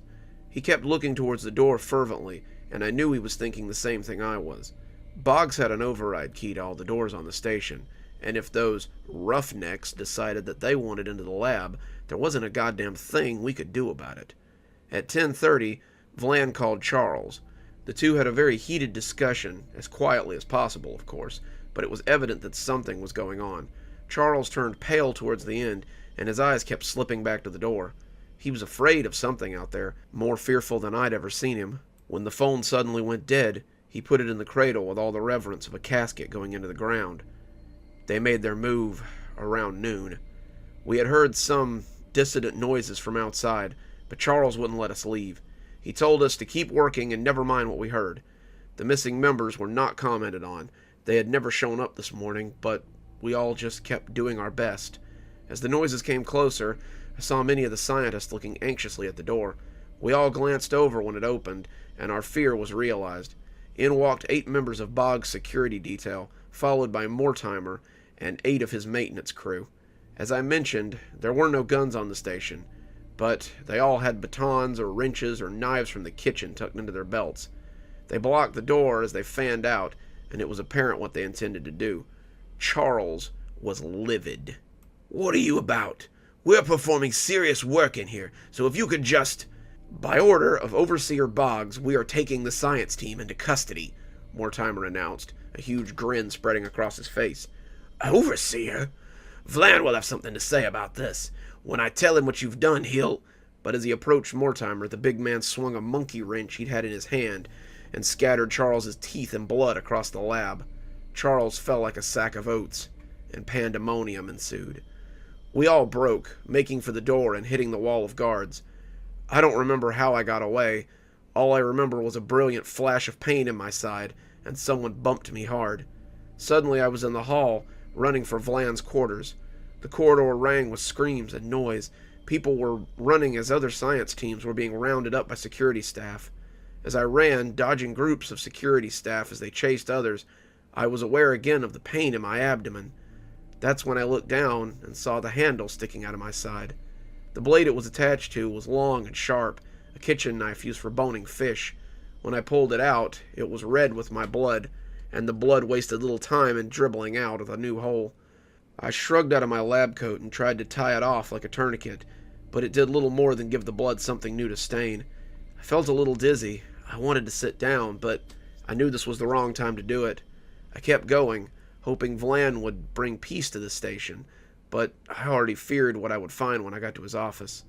He kept looking towards the door fervently, and I knew he was thinking the same thing I was. Boggs had an override key to all the doors on the station, and if those roughnecks decided that they wanted into the lab, there wasn't a goddamn thing we could do about it. At 10:30, Vlan called Charles. The 2 had a very heated discussion, as quietly as possible, of course, but it was evident that something was going on. Charles turned pale towards the end, and his eyes kept slipping back to the door. He was afraid of something out there, more fearful than I'd ever seen him. When the phone suddenly went dead, he put it in the cradle with all the reverence of a casket going into the ground. They made their move around noon. We had heard some dissident noises from outside, but Charles wouldn't let us leave. He told us to keep working and never mind what we heard. The missing members were not commented on. They had never shown up this morning, but we all just kept doing our best. As the noises came closer, I saw many of the scientists looking anxiously at the door. We all glanced over when it opened, and our fear was realized. In walked 8 members of Boggs' security detail, followed by Mortimer and 8 of his maintenance crew. As I mentioned, there were no guns on the station, but they all had batons or wrenches or knives from the kitchen tucked into their belts. They blocked the door as they fanned out, and it was apparent what they intended to do. Charles was livid. "What are you about? We're performing serious work in here, so if you could just..." "By order of Overseer Boggs, we are taking the science team into custody," Mortimer announced, a huge grin spreading across his face. "Overseer? Vlan will have something to say about this. When I tell him what you've done, he'll—" But as he approached Mortimer, the big man swung a monkey wrench he'd had in his hand and scattered Charles's teeth and blood across the lab. Charles fell like a sack of oats, and pandemonium ensued. We all broke, making for the door and hitting the wall of guards. I don't remember how I got away. All I remember was a brilliant flash of pain in my side, and someone bumped me hard. Suddenly I was in the hall, running for Vlan's quarters. The corridor rang with screams and noise. People were running as other science teams were being rounded up by security staff. As I ran, dodging groups of security staff as they chased others, I was aware again of the pain in my abdomen. That's when I looked down and saw the handle sticking out of my side. The blade it was attached to was long and sharp, a kitchen knife used for boning fish. When I pulled it out, it was red with my blood, and the blood wasted little time in dribbling out of the new hole. I shrugged out of my lab coat and tried to tie it off like a tourniquet, but it did little more than give the blood something new to stain. I felt a little dizzy. I wanted to sit down, but I knew this was the wrong time to do it. I kept going, hoping Vlan would bring peace to the station, but I already feared what I would find when I got to his office.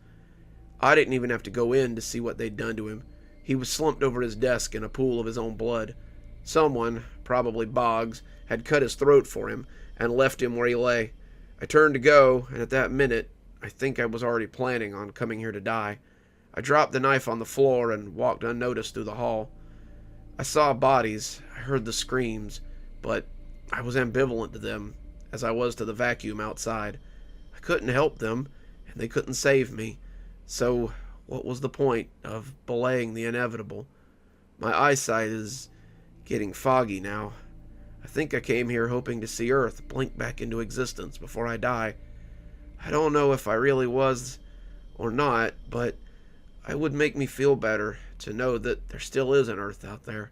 I didn't even have to go in to see what they'd done to him. He was slumped over his desk in a pool of his own blood. Someone, probably Boggs, had cut his throat for him and left him where he lay. I turned to go, and at that minute, I think I was already planning on coming here to die. I dropped the knife on the floor and walked unnoticed through the hall. I saw bodies, I heard the screams, but I was ambivalent to them, as I was to the vacuum outside. I couldn't help them, and they couldn't save me. So, what was the point of belaying the inevitable? My eyesight is getting foggy now. I think I came here hoping to see Earth blink back into existence before I die. I don't know if I really was or not, but it would make me feel better to know that there still is an Earth out there.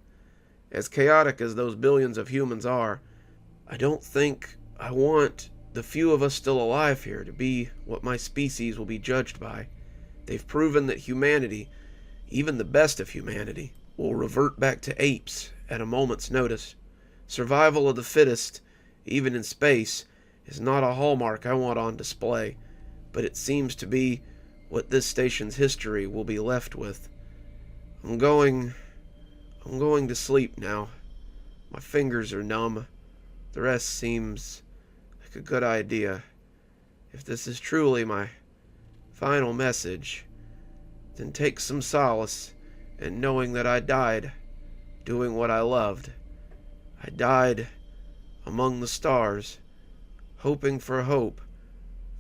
As chaotic as those billions of humans are, I don't think I want the few of us still alive here to be what my species will be judged by. They've proven that humanity, even the best of humanity, will revert back to apes at a moment's notice. Survival of the fittest, even in space, is not a hallmark I want on display, but it seems to be what this station's history will be left with. I'm going to sleep now. My fingers are numb. The rest seems like a good idea. If this is truly my final message, then take some solace in knowing that I died doing what I loved. I died among the stars, hoping for hope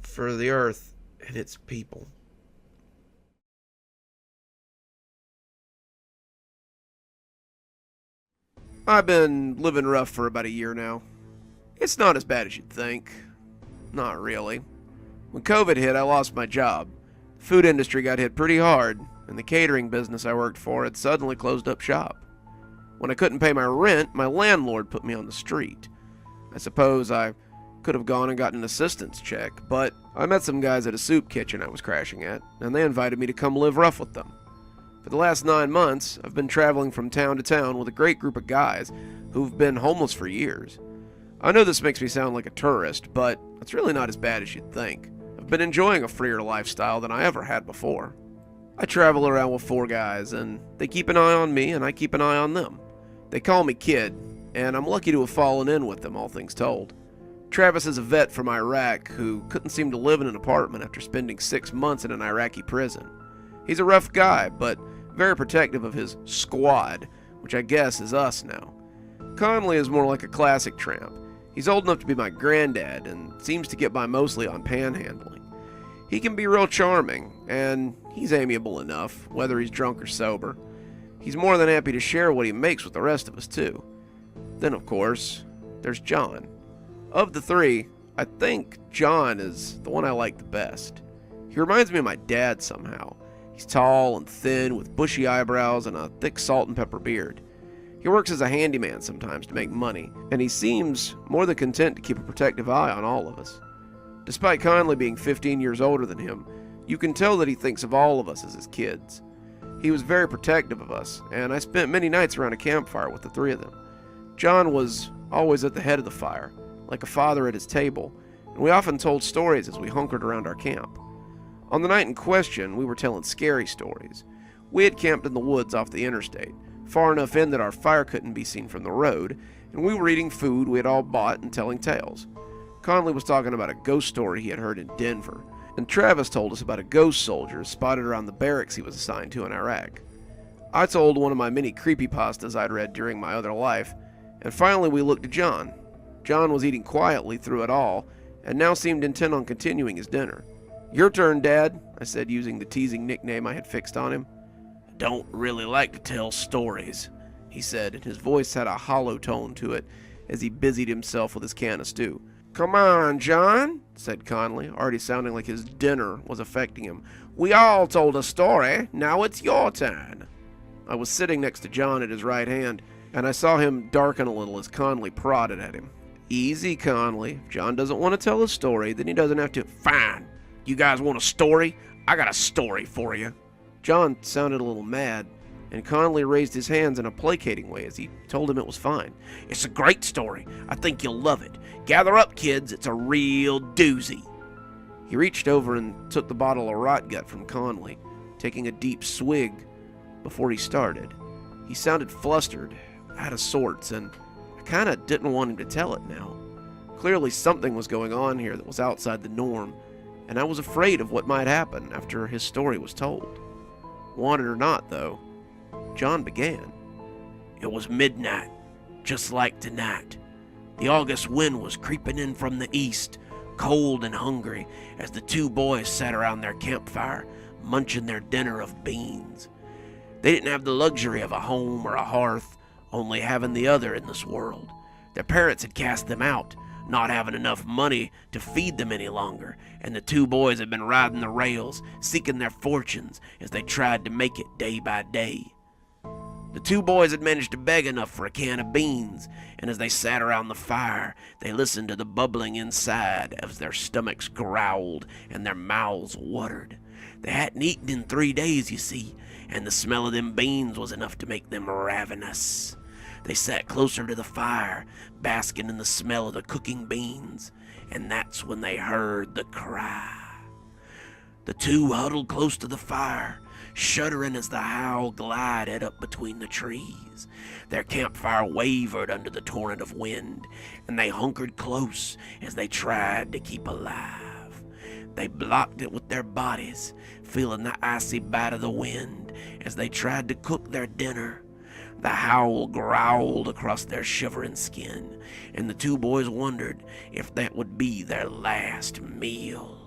for the Earth and its people. I've been living rough for about a year now. It's not as bad as you'd think. Not really. When COVID hit, I lost my job. The food industry got hit pretty hard, and the catering business I worked for had suddenly closed up shop. When I couldn't pay my rent, my landlord put me on the street. I suppose I could have gone and gotten an assistance check, but I met some guys at a soup kitchen I was crashing at, and they invited me to come live rough with them. For the last 9 months, I've been traveling from town to town with a great group of guys who've been homeless for years. I know this makes me sound like a tourist, but it's really not as bad as you'd think. I've been enjoying a freer lifestyle than I ever had before. I travel around with 4 guys, and they keep an eye on me, and I keep an eye on them. They call me Kid, and I'm lucky to have fallen in with them, all things told. Travis is a vet from Iraq who couldn't seem to live in an apartment after spending 6 months in an Iraqi prison. He's a rough guy, but very protective of his squad, which I guess is us now. Conley is more like a classic tramp. He's old enough to be my granddad and seems to get by mostly on panhandling. He can be real charming, and he's amiable enough, whether he's drunk or sober. He's more than happy to share what he makes with the rest of us, too. Then, of course, there's John. Of the 3, I think John is the one I like the best. He reminds me of my dad somehow. He's tall and thin with bushy eyebrows and a thick salt and pepper beard. He works as a handyman sometimes to make money, and he seems more than content to keep a protective eye on all of us. Despite Conley being 15 years older than him, you can tell that he thinks of all of us as his kids. He was very protective of us, and I spent many nights around a campfire with the 3 of them. John was always at the head of the fire, like a father at his table, and we often told stories as we hunkered around our camp. On the night in question, we were telling scary stories. We had camped in the woods off the interstate, far enough in that our fire couldn't be seen from the road, and we were eating food we had all bought and telling tales. Conley was talking about a ghost story he had heard in Denver, and Travis told us about a ghost soldier spotted around the barracks he was assigned to in Iraq. I told one of my many creepypastas I'd read during my other life, and finally we looked at John. John was eating quietly through it all, and now seemed intent on continuing his dinner. "Your turn, Dad," I said, using the teasing nickname I had fixed on him. "I don't really like to tell stories," he said, and his voice had a hollow tone to it as he busied himself with his can of stew. "Come on, John," said Conley, already sounding like his dinner was affecting him. "We all told a story. Now it's your turn." I was sitting next to John at his right hand, and I saw him darken a little as Conley prodded at him. "Easy, Conley. If John doesn't want to tell a story, then he doesn't have to." "Fine. You guys want a story? I got a story for you." John sounded a little mad, and Conley raised his hands in a placating way as he told him it was fine. "It's a great story. I think you'll love it. Gather up, kids. It's a real doozy." He reached over and took the bottle of rot gut from Conley, taking a deep swig before he started. He sounded flustered, out of sorts, and I kind of didn't want him to tell it now. Clearly something was going on here that was outside the norm, and I was afraid of what might happen after his story was told. Want it or not, though, John began. "It was midnight, just like tonight. The August wind was creeping in from the east, cold and hungry, as the two boys sat around their campfire, munching their dinner of beans. They didn't have the luxury of a home or a hearth, only having the other in this world. Their parents had cast them out, not having enough money to feed them any longer, and the two boys had been riding the rails, seeking their fortunes as they tried to make it day by day. The two boys had managed to beg enough for a can of beans, and as they sat around the fire, they listened to the bubbling inside as their stomachs growled and their mouths watered. They hadn't eaten in 3 days, you see, and the smell of them beans was enough to make them ravenous. They sat closer to the fire, basking in the smell of the cooking beans, and that's when they heard the cry. The two huddled close to the fire, shuddering as the howl glided up between the trees. Their campfire wavered under the torrent of wind, and they hunkered close as they tried to keep alive. They blocked it with their bodies, feeling the icy bite of the wind as they tried to cook their dinner. The howl growled across their shivering skin, and the two boys wondered if that would be their last meal.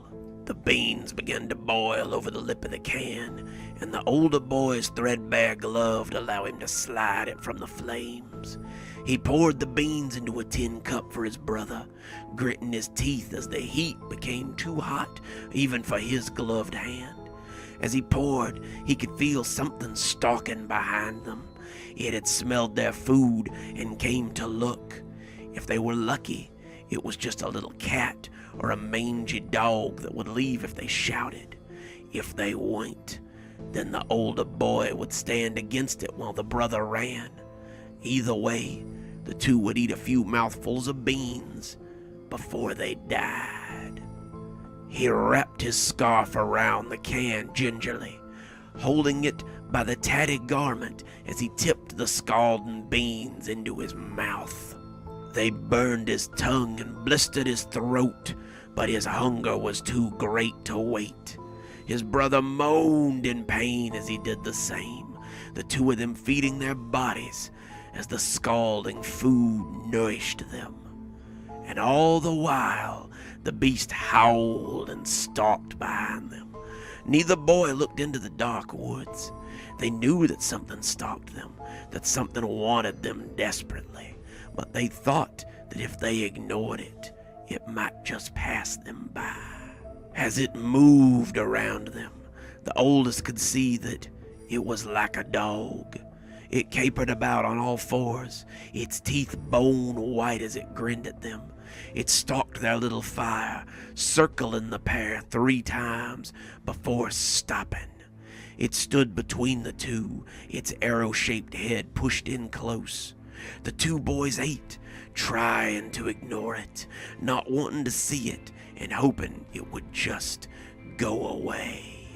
The beans began to boil over the lip of the can, and the older boy's threadbare glove to allow him to slide it from the flames. He poured the beans into a tin cup for his brother, gritting his teeth as the heat became too hot even for his gloved hand. As he poured, he could feel something stalking behind them. It had smelled their food and came to look. If they were lucky, it was just a little cat or a mangy dog that would leave if they shouted. If they weren't, then the older boy would stand against it while the brother ran. Either way, the two would eat a few mouthfuls of beans before they died. He wrapped his scarf around the can gingerly, holding it by the tatty garment as he tipped the scalding beans into his mouth. They burned his tongue and blistered his throat, but his hunger was too great to wait. His brother moaned in pain as he did the same, the two of them feeding their bodies as the scalding food nourished them. And all the while, the beast howled and stalked behind them. Neither boy looked into the dark woods. They knew that something stalked them, that something wanted them desperately, but they thought that if they ignored it, it might just pass them by. As it moved around them, the oldest could see that it was like a dog. It capered about on all fours, its teeth bone white as it grinned at them. It stalked their little fire, circling the pair 3 times before stopping. It stood between the two, its arrow-shaped head pushed in close. The two boys ate, trying to ignore it, not wanting to see it and hoping it would just go away.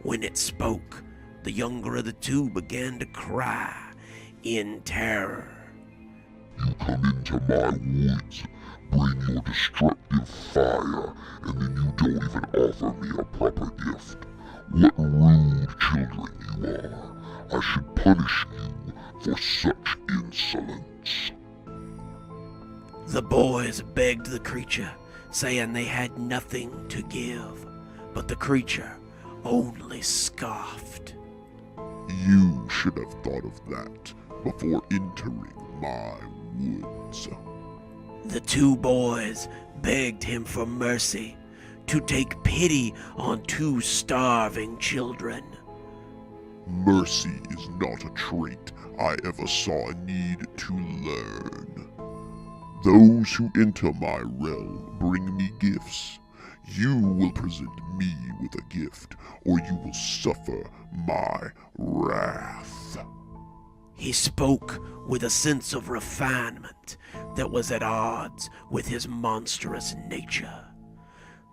When it spoke, the younger of the two began to cry in terror. You come into my woods, bring your destructive fire, and then you don't even offer me a proper gift. What rude children you are. I should punish you for such insolence. The boys begged the creature, saying they had nothing to give, but the creature only scoffed. You should have thought of that before entering my woods. The two boys begged him for mercy, to take pity on two starving children. Mercy is not a trait I ever saw a need to learn. Those who enter my realm bring me gifts. You will present me with a gift, or you will suffer my wrath. He spoke with a sense of refinement that was at odds with his monstrous nature.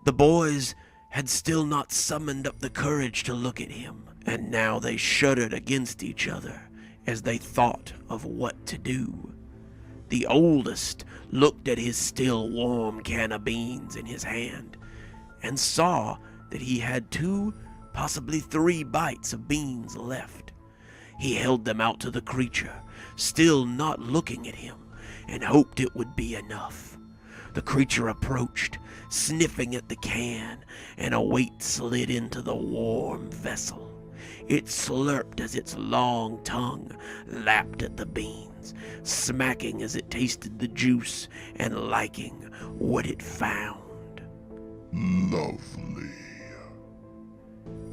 The boys had still not summoned up the courage to look at him, and now they shuddered against each other as they thought of what to do. The oldest looked at his still warm can of beans in his hand and saw that he had 2, possibly 3 bites of beans left. He held them out to the creature, still not looking at him, and hoped it would be enough. The creature approached, sniffing at the can, and a weight slid into the warm vessel. It slurped as its long tongue lapped at the beans, smacking as it tasted the juice and liking what it found. Lovely.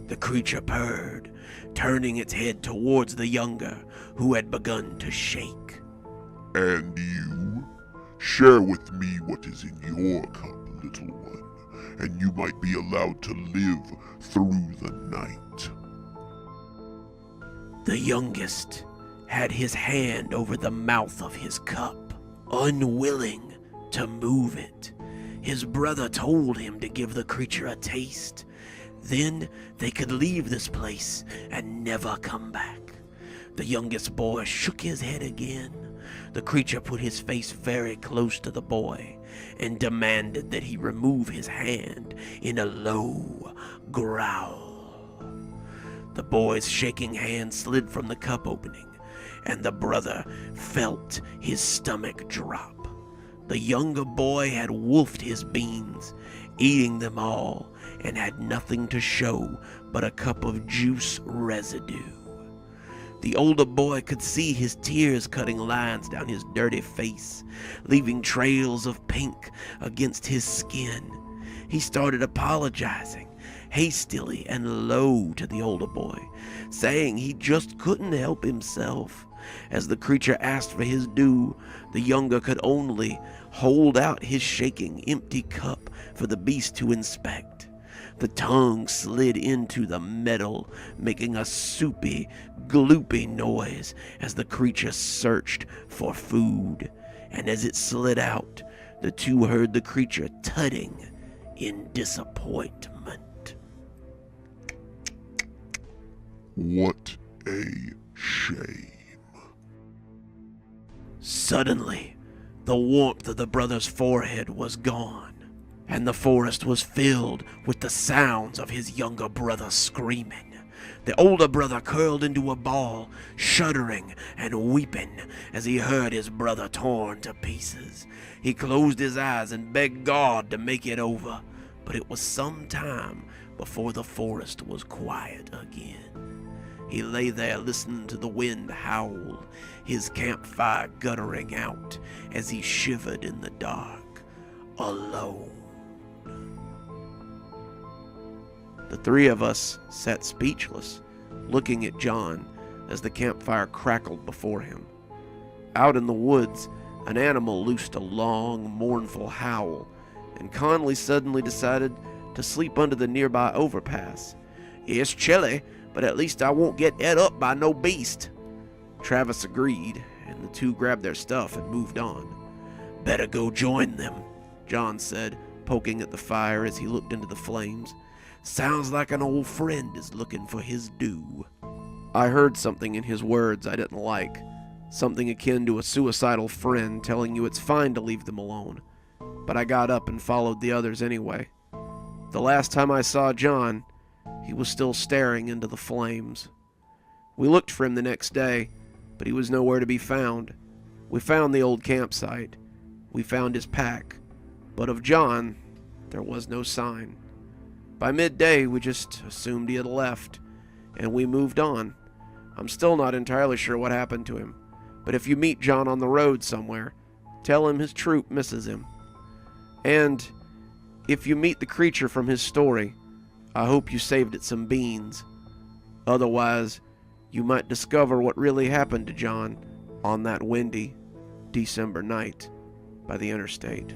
The creature purred, turning its head towards the younger, who had begun to shake. And you? Share with me what is in your cup, little one, and you might be allowed to live through the night. The youngest had his hand over the mouth of his cup, unwilling to move it. His brother told him to give the creature a taste. Then they could leave this place and never come back. The youngest boy shook his head again. The creature put his face very close to the boy and demanded that he remove his hand in a low growl. The boy's shaking hand slid from the cup opening, and the brother felt his stomach drop. The younger boy had wolfed his beans, eating them all, and had nothing to show but a cup of juice residue. The older boy could see his tears cutting lines down his dirty face, leaving trails of pink against his skin. He started apologizing, hastily and low, to the older boy, saying he just couldn't help himself. As the creature asked for his due, the younger could only hold out his shaking, empty cup for the beast to inspect. The tongue slid into the metal, making a soupy, gloopy noise as the creature searched for food. And as it slid out, the two heard the creature tutting in disappointment. What a shame. Suddenly, the warmth of the brother's forehead was gone, and the forest was filled with the sounds of his younger brother screaming. The older brother curled into a ball, shuddering and weeping as he heard his brother torn to pieces. He closed his eyes and begged God to make it over, but it was some time before the forest was quiet again. He lay there listening to the wind howl, his campfire guttering out as he shivered in the dark, alone. The 3 of us sat speechless, looking at John as the campfire crackled before him. Out in the woods, an animal loosed a long, mournful howl, and Conley suddenly decided to sleep under the nearby overpass. "It's chilly, but at least I won't get ate up by no beast." Travis agreed, and the two grabbed their stuff and moved on. "Better go join them," John said, poking at the fire as he looked into the flames. "Sounds like an old friend is looking for his due." I heard something in his words I didn't like. Something akin to a suicidal friend telling you it's fine to leave them alone. But I got up and followed the others anyway. The last time I saw John, he was still staring into the flames. We looked for him the next day, but he was nowhere to be found. We found the old campsite. We found his pack. But of John, there was no sign. By midday, we just assumed he had left, and we moved on. I'm still not entirely sure what happened to him, but if you meet John on the road somewhere, tell him his troop misses him. And if you meet the creature from his story, I hope you saved it some beans. Otherwise, you might discover what really happened to John on that windy December night by the interstate.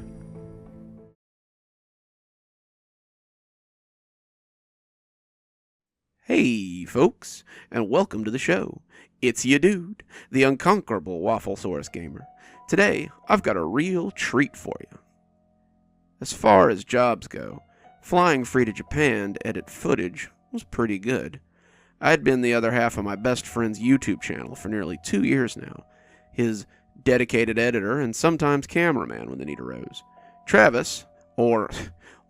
Hey, folks, and welcome to the show. It's ya dude, the unconquerable Wafflesaurus gamer. Today, I've got a real treat for you. As far as jobs go, flying free to Japan to edit footage was pretty good. I'd been the other half of my best friend's YouTube channel for nearly 2 years now, his dedicated editor and sometimes cameraman when the need arose. Travis, or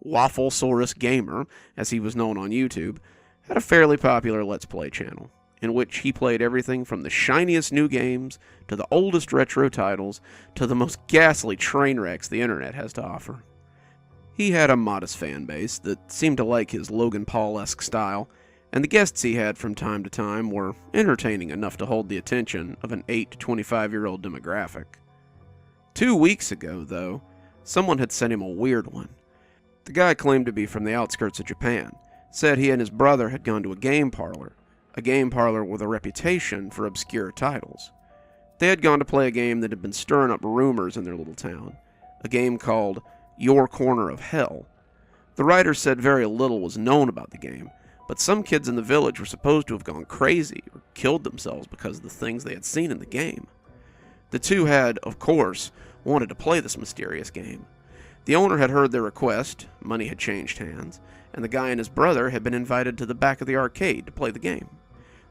Wafflesaurus Gamer, as he was known on YouTube, had a fairly popular Let's Play channel, in which he played everything from the shiniest new games to the oldest retro titles to the most ghastly train wrecks the internet has to offer. He had a modest fan base that seemed to like his Logan Paul-esque style, and the guests he had from time to time were entertaining enough to hold the attention of an 8 to 25-year-old demographic. 2 weeks ago, though, someone had sent him a weird one. The guy claimed to be from the outskirts of Japan, said he and his brother had gone to a game parlor with a reputation for obscure titles. They had gone to play a game that had been stirring up rumors in their little town, a game called Your Corner of Hell. The writer said very little was known about the game, but some kids in the village were supposed to have gone crazy or killed themselves because of the things they had seen in the game. The two had, of course, wanted to play this mysterious game. The owner had heard their request, money had changed hands, and the guy and his brother had been invited to the back of the arcade to play the game.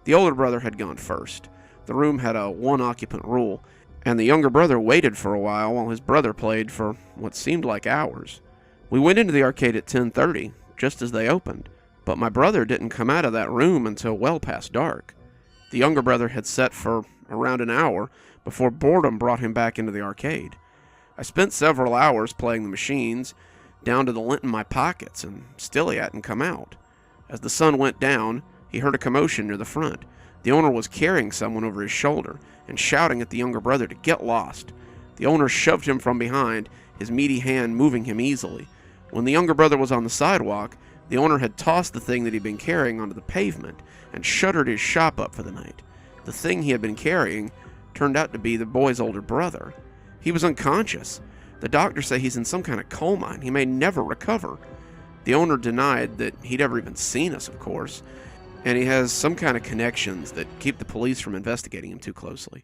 The older brother had gone first. The room had a one-occupant rule, and the younger brother waited for a while his brother played for what seemed like hours. We went into the arcade at 10:30, just as they opened, but my brother didn't come out of that room until well past dark. The younger brother had sat for around an hour before boredom brought him back into the arcade. I spent several hours playing the machines, down to the lint in my pockets, and still he hadn't come out. As the sun went down, he heard a commotion near the front. The owner was carrying someone over his shoulder and shouting at the younger brother to get lost. The owner shoved him from behind, his meaty hand moving him easily. When the younger brother was on the sidewalk, the owner had tossed the thing that he'd been carrying onto the pavement and shuttered his shop up for the night. The thing he had been carrying turned out to be the boy's older brother. He was unconscious. The doctors say he's in some kind of coma and he may never recover. The owner denied that he'd ever even seen us, of course, and he has some kind of connections that keep the police from investigating him too closely.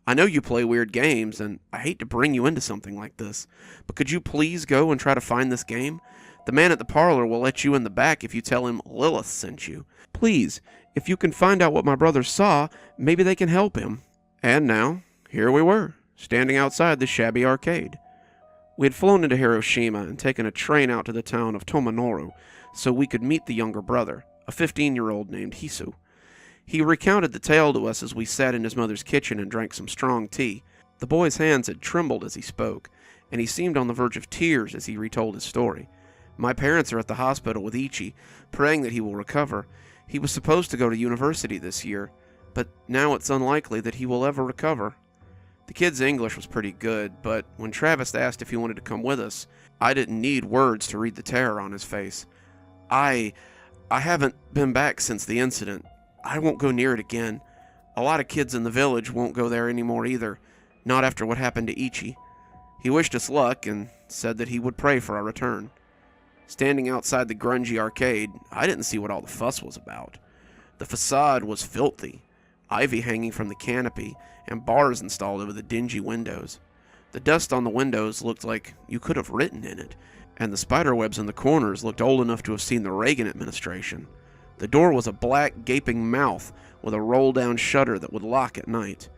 I know you play weird games, and I hate to bring you into something like this, but could you please go and try to find this game? The man at the parlor will let you in the back if you tell him Lilith sent you. Please, if you can find out what my brother saw, maybe they can help him. And now, here we were, standing outside the shabby arcade. We had flown into Hiroshima and taken a train out to the town of Tomanoru so we could meet the younger brother, a 15-year-old named Hisu. He recounted the tale to us as we sat in his mother's kitchen and drank some strong tea. The boy's hands had trembled as he spoke, and he seemed on the verge of tears as he retold his story. My parents are at the hospital with Ichi, praying that he will recover. He was supposed to go to university this year, but now it's unlikely that he will ever recover. The kid's English was pretty good, but when Travis asked if he wanted to come with us, I didn't need words to read the terror on his face. I haven't been back since the incident. I won't go near it again. A lot of kids in the village won't go there anymore either, not after what happened to Ichi. He wished us luck and said that he would pray for our return. Standing outside the grungy arcade, I didn't see what all the fuss was about. The facade was filthy. ivy hanging from the canopy, and bars installed over the dingy windows. The dust on the windows looked like you could have written in it, and the spiderwebs in the corners looked old enough to have seen the Reagan administration. The door was a black, gaping mouth with a roll-down shutter that would lock at night.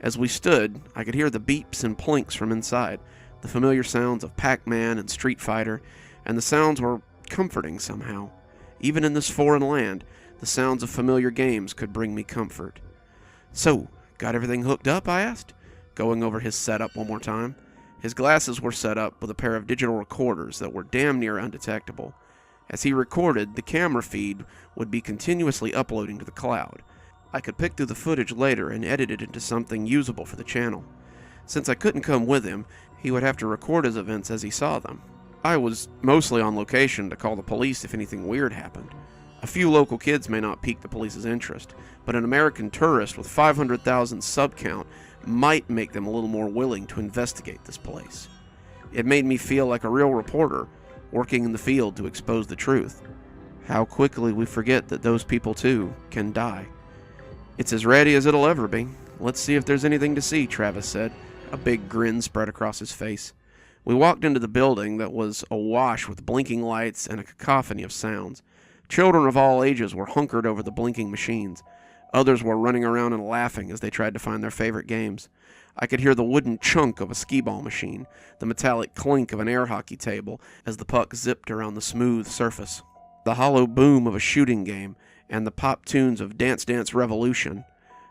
As we stood, I could hear the beeps and plinks from inside, the familiar sounds of Pac-Man and Street Fighter, and the sounds were comforting somehow. Even in this foreign land, the sounds of familiar games could bring me comfort. "So, got everything hooked up?" I asked, going over his setup one more time. His glasses were set up with a pair of digital recorders that were damn near undetectable. As he recorded, the camera feed would be continuously uploading to the cloud. I could pick through the footage later and edit it into something usable for the channel. Since I couldn't come with him, he would have to record his events as he saw them. I was mostly on location to call the police if anything weird happened. A few local kids may not pique the police's interest, but an American tourist with 500,000 sub count might make them a little more willing to investigate this place. It made me feel like a real reporter, working in the field to expose the truth. How quickly we forget that those people too can die. "It's as ready as it'll ever be. Let's see if there's anything to see," Travis said. A big grin spread across his face. We walked into the building that was awash with blinking lights and a cacophony of sounds. Children of all ages were hunkered over the blinking machines. Others were running around and laughing as they tried to find their favorite games. I could hear the wooden chunk of a skee-ball machine, the metallic clink of an air hockey table as the puck zipped around the smooth surface, the hollow boom of a shooting game, and the pop tunes of Dance Dance Revolution.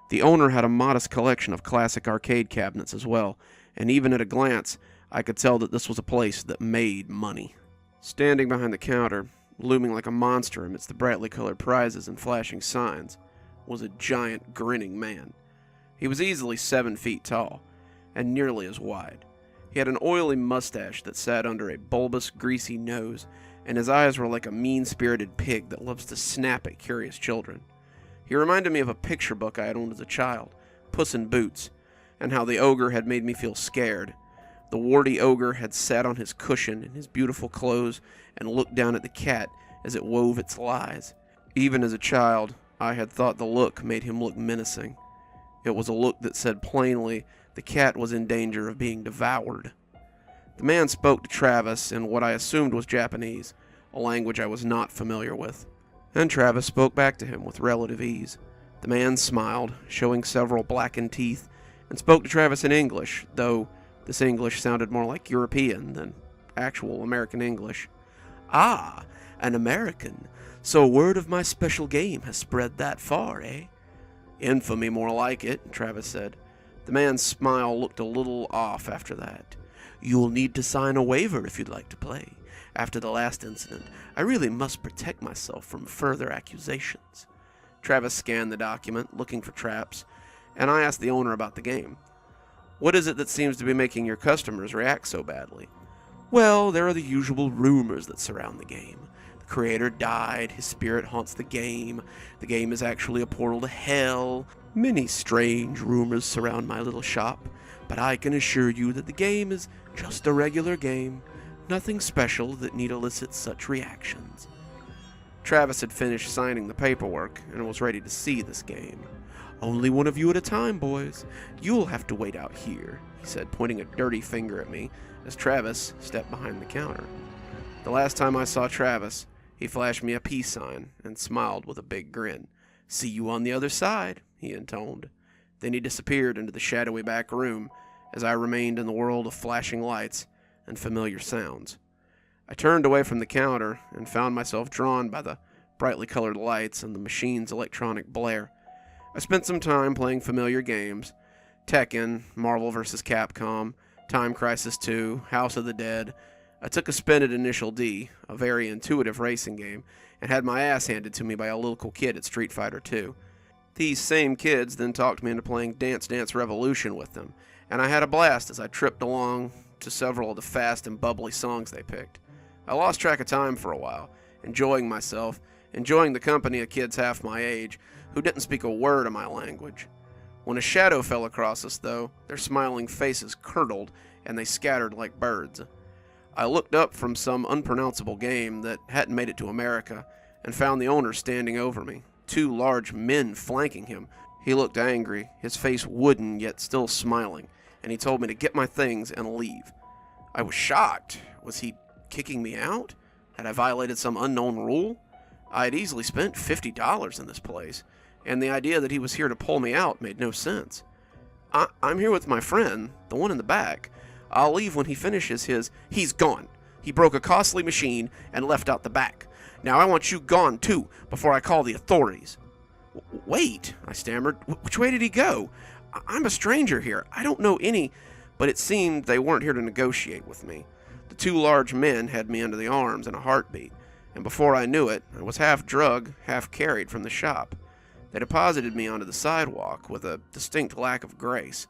The owner had a modest collection of classic arcade cabinets as well, and even at a glance, I could tell that this was a place that made money. Standing behind the counter, looming like a monster amidst the brightly colored prizes and flashing signs, was a giant, grinning man. He was easily 7 feet tall, and nearly as wide. He had an oily mustache that sat under a bulbous, greasy nose, and his eyes were like a mean-spirited pig that loves to snap at curious children. He reminded me of a picture book I had owned as a child, Puss in Boots, and how the ogre had made me feel scared. The warty ogre had sat on his cushion in his beautiful clothes and looked down at the cat as it wove its lies. Even as a child, I had thought the look made him look menacing. It was a look that said plainly the cat was in danger of being devoured. The man spoke to Travis in what I assumed was Japanese, a language I was not familiar with, and Travis spoke back to him with relative ease. The man smiled, showing several blackened teeth, and spoke to Travis in English, though this English sounded more like European than actual American English. "Ah, an American. So word of my special game has spread that far, eh?" "Infamy, more like it," Travis said. The man's smile looked a little off after that. "You'll need to sign a waiver if you'd like to play. After the last incident, I really must protect myself from further accusations." Travis scanned the document, looking for traps, and I asked the owner about the game. "What is it that seems to be making your customers react so badly?" "Well, there are the usual rumors that surround the game. The creator died, his spirit haunts the game is actually a portal to hell. Many strange rumors surround my little shop, but I can assure you that the game is just a regular game, nothing special that need elicit such reactions." Travis had finished signing the paperwork and was ready to see this game. "Only one of you at a time, boys. You'll have to wait out here," he said, pointing a dirty finger at me as Travis stepped behind the counter. The last time I saw Travis, he flashed me a peace sign and smiled with a big grin. "See you on the other side," he intoned. Then he disappeared into the shadowy back room as I remained in the world of flashing lights and familiar sounds. I turned away from the counter and found myself drawn by the brightly colored lights and the machine's electronic blare. I spent some time playing familiar games: Tekken, Marvel vs. Capcom, Time Crisis 2, House of the Dead. I took a spin at Initial D, a very intuitive racing game, and had my ass handed to me by a local kid at Street Fighter 2. These same kids then talked me into playing Dance Dance Revolution with them, and I had a blast as I tripped along to several of the fast and bubbly songs they picked. I lost track of time for a while, enjoying myself, enjoying the company of kids half my age who didn't speak a word of my language. When a shadow fell across us, though, their smiling faces curdled and they scattered like birds. I looked up from some unpronounceable game that hadn't made it to America and found the owner standing over me, 2 large men flanking him, He looked angry, his face wooden yet still smiling, and he told me to get my things and leave. I was shocked. Was he kicking me out? Had I violated some unknown rule? I had easily spent $50 in this place, and the idea that he was here to pull me out made no sense. I'm here with my friend, the one in the back. I'll leave when he finishes his... He's gone. He broke a costly machine and left out the back. Now I want you gone too, before I call the authorities. Wait, I stammered. Which way did he go? I'm a stranger here. I don't know any... But it seemed they weren't here to negotiate with me. The two large men had me under the arms in a heartbeat, and before I knew it, I was half drugged, half carried from the shop. They deposited me onto the sidewalk with a distinct lack of grace,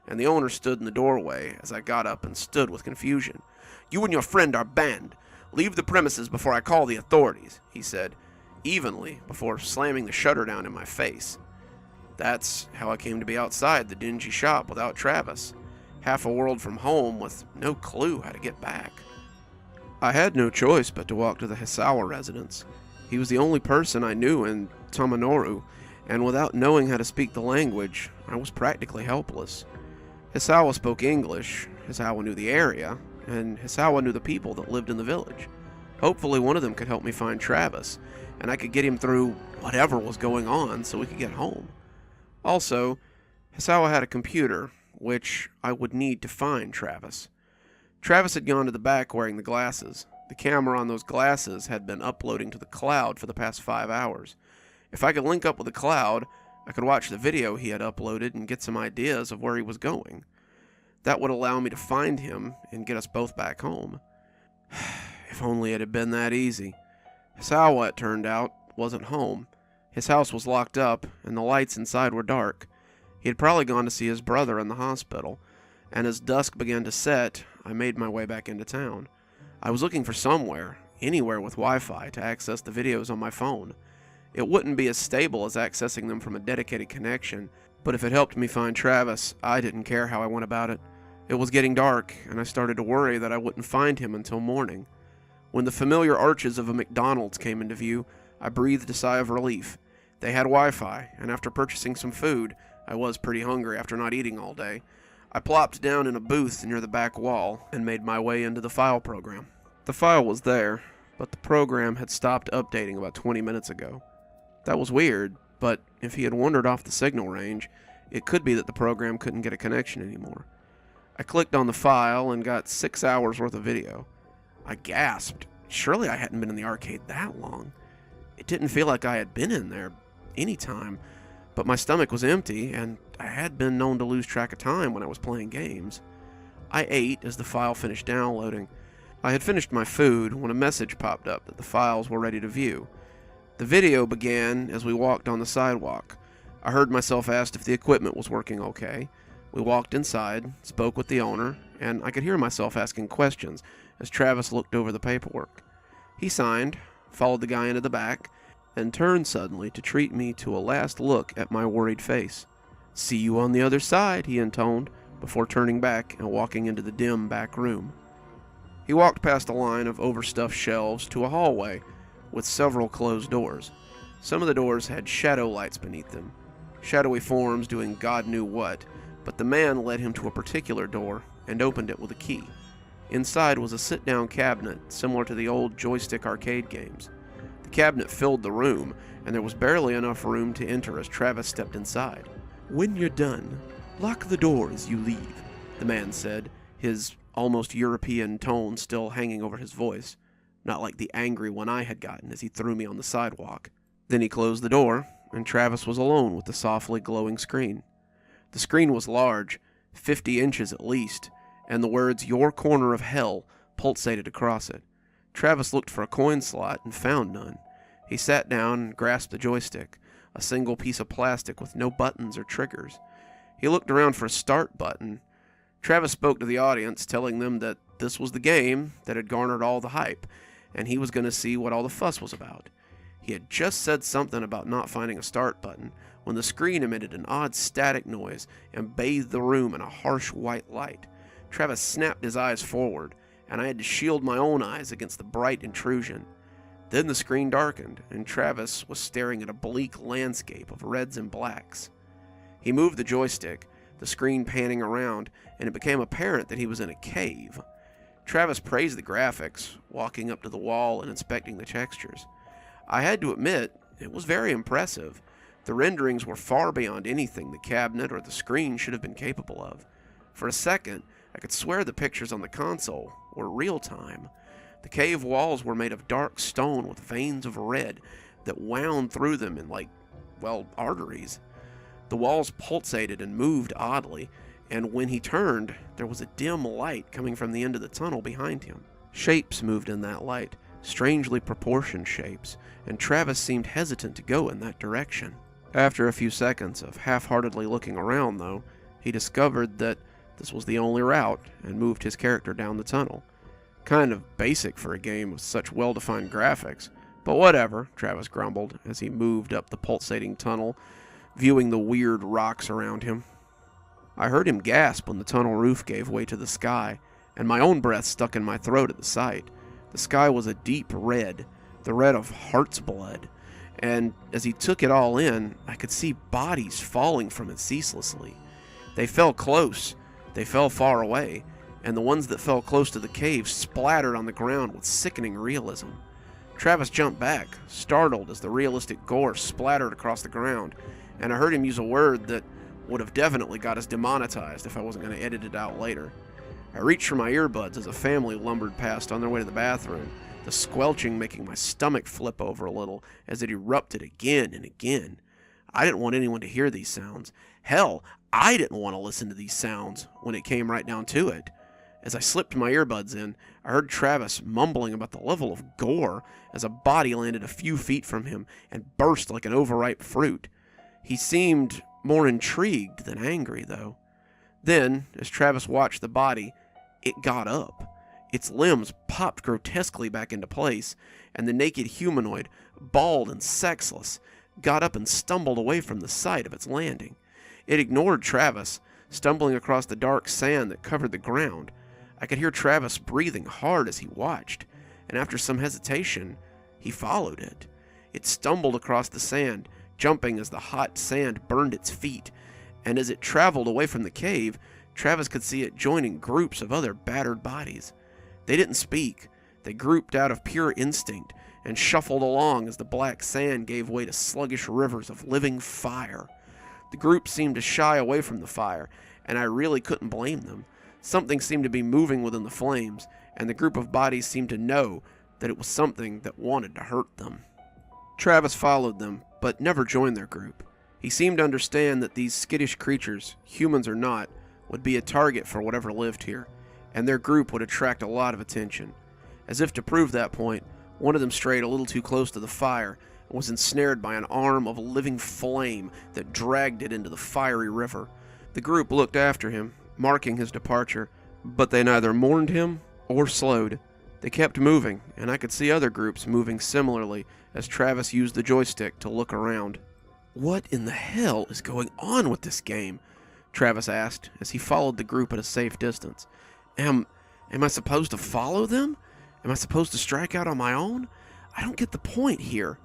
and the owner stood in the doorway as I got up and stood with confusion. You and your friend are banned. Leave the premises before I call the authorities, he said, evenly, before slamming the shutter down in my face. That's how I came to be outside the dingy shop without Travis, half a world from home with no clue how to get back. I had no choice but to walk to the Hisawa residence. He was the only person I knew in Tamanoru, and without knowing how to speak the language, I was practically helpless. Hisawa spoke English, Hisawa knew the area, and Hisawa knew the people that lived in the village. Hopefully one of them could help me find Travis, and I could get him through whatever was going on so we could get home. Also, Hisawa had a computer, which I would need to find Travis. Travis had gone to the back wearing the glasses. The camera on those glasses had been uploading to the cloud for the past 5 hours. If I could link up with the cloud, I could watch the video he had uploaded and get some ideas of where he was going. That would allow me to find him and get us both back home. If only it had been that easy. Hisawa, it turned out, wasn't home. His house was locked up, and the lights inside were dark. He had probably gone to see his brother in the hospital, and as dusk began to set, I made my way back into town. I was looking for somewhere, anywhere with Wi-Fi, to access the videos on my phone. It wouldn't be as stable as accessing them from a dedicated connection, but if it helped me find Travis, I didn't care how I went about it. It was getting dark, and I started to worry that I wouldn't find him until morning. When the familiar arches of a McDonald's came into view, I breathed a sigh of relief. They had Wi-Fi, and after purchasing some food, I was pretty hungry after not eating all day, I plopped down in a booth near the back wall and made my way into the file program. The file was there, but the program had stopped updating about 20 minutes ago. That was weird, but if he had wandered off the signal range, it could be that the program couldn't get a connection anymore. I clicked on the file and got 6 hours worth of video. I gasped. Surely I hadn't been in the arcade that long. It didn't feel like I had been in there any time, but my stomach was empty, and I had been known to lose track of time when I was playing games. I ate as the file finished downloading. I had finished my food when a message popped up that the files were ready to view. The video began as we walked on the sidewalk. I heard myself asked if the equipment was working okay. We walked inside, spoke with the owner, and I could hear myself asking questions as Travis looked over the paperwork. He signed, followed the guy into the back, and turned suddenly to treat me to a last look at my worried face. "See you on the other side," he intoned, before turning back and walking into the dim back room. He walked past a line of overstuffed shelves to a hallway with several closed doors. Some of the doors had shadow lights beneath them, shadowy forms doing God knew what, but the man led him to a particular door and opened it with a key. Inside was a sit-down cabinet similar to the old joystick arcade games. The cabinet filled the room, and there was barely enough room to enter as Travis stepped inside. "When you're done, lock the door as you leave," the man said, his almost European tone still hanging over his voice, not like the angry one I had gotten as he threw me on the sidewalk. Then he closed the door, and Travis was alone with the softly glowing screen. The screen was large, 50 inches at least, and the words "Your Corner of Hell" pulsated across it. Travis looked for a coin slot and found none. He sat down and grasped the joystick, a single piece of plastic with no buttons or triggers. He looked around for a start button. Travis spoke to the audience, telling them that this was the game that had garnered all the hype, and he was going to see what all the fuss was about. He had just said something about not finding a start button when the screen emitted an odd static noise and bathed the room in a harsh white light. Travis snapped his eyes forward, and I had to shield my own eyes against the bright intrusion. Then the screen darkened, and Travis was staring at a bleak landscape of reds and blacks. He moved the joystick, the screen panning around, and it became apparent that he was in a cave. Travis praised the graphics, walking up to the wall and inspecting the textures. I had to admit, it was very impressive. The renderings were far beyond anything the cabinet or the screen should have been capable of. For a second, I could swear the pictures on the console were real-time. The cave walls were made of dark stone with veins of red that wound through them in arteries. The walls pulsated and moved oddly, and when he turned, there was a dim light coming from the end of the tunnel behind him. Shapes moved in that light, strangely proportioned shapes, and Travis seemed hesitant to go in that direction. After a few seconds of half-heartedly looking around, though, he discovered that this was the only route and moved his character down the tunnel. Kind of basic for a game with such well-defined graphics, but whatever, Travis grumbled as he moved up the pulsating tunnel, viewing the weird rocks around him. I heard him gasp when the tunnel roof gave way to the sky, and my own breath stuck in my throat at the sight. The sky was a deep red, the red of heart's blood, and as he took it all in, I could see bodies falling from it ceaselessly. They fell close, they fell far away, and the ones that fell close to the cave splattered on the ground with sickening realism. Travis jumped back, startled as the realistic gore splattered across the ground, and I heard him use a word that would have definitely got us demonetized if I wasn't going to edit it out later. I reached for my earbuds as a family lumbered past on their way to the bathroom, the squelching making my stomach flip over a little as it erupted again and again. I didn't want anyone to hear these sounds. Hell, I didn't want to listen to these sounds when it came right down to it. As I slipped my earbuds in, I heard Travis mumbling about the level of gore as a body landed a few feet from him and burst like an overripe fruit. He seemed more intrigued than angry, though. Then, as Travis watched the body, it got up. Its limbs popped grotesquely back into place, and the naked humanoid, bald and sexless, got up and stumbled away from the site of its landing. It ignored Travis, stumbling across the dark sand that covered the ground. I could hear Travis breathing hard as he watched, and after some hesitation, he followed it. It stumbled across the sand, jumping as the hot sand burned its feet, and as it traveled away from the cave, Travis could see it joining groups of other battered bodies. They didn't speak. They grouped out of pure instinct and shuffled along as the black sand gave way to sluggish rivers of living fire. The group seemed to shy away from the fire, and I really couldn't blame them. Something seemed to be moving within the flames, and the group of bodies seemed to know that it was something that wanted to hurt them. Travis followed them, but never joined their group. He seemed to understand that these skittish creatures, humans or not, would be a target for whatever lived here, and their group would attract a lot of attention. As if to prove that point, one of them strayed a little too close to the fire and was ensnared by an arm of living flame that dragged it into the fiery river. The group looked after him, marking his departure, but they neither mourned him or slowed. They kept moving, and I could see other groups moving similarly as Travis used the joystick to look around. "What in the hell is going on with this game?" Travis asked as he followed the group at a safe distance. Am I supposed to follow them? Am I supposed to strike out on my own? I don't get the point here.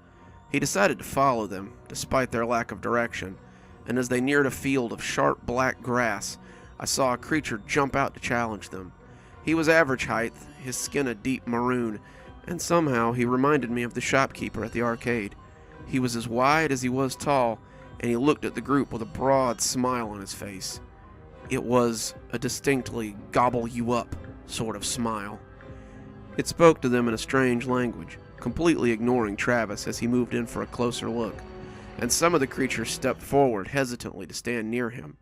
He decided to follow them, despite their lack of direction, and as they neared a field of sharp black grass, I saw a creature jump out to challenge them. He was average height, his skin a deep maroon, and somehow he reminded me of the shopkeeper at the arcade. He was as wide as he was tall, and he looked at the group with a broad smile on his face. It was a distinctly gobble-you-up sort of smile. It spoke to them in a strange language, completely ignoring Travis as he moved in for a closer look, and some of the creatures stepped forward hesitantly to stand near him.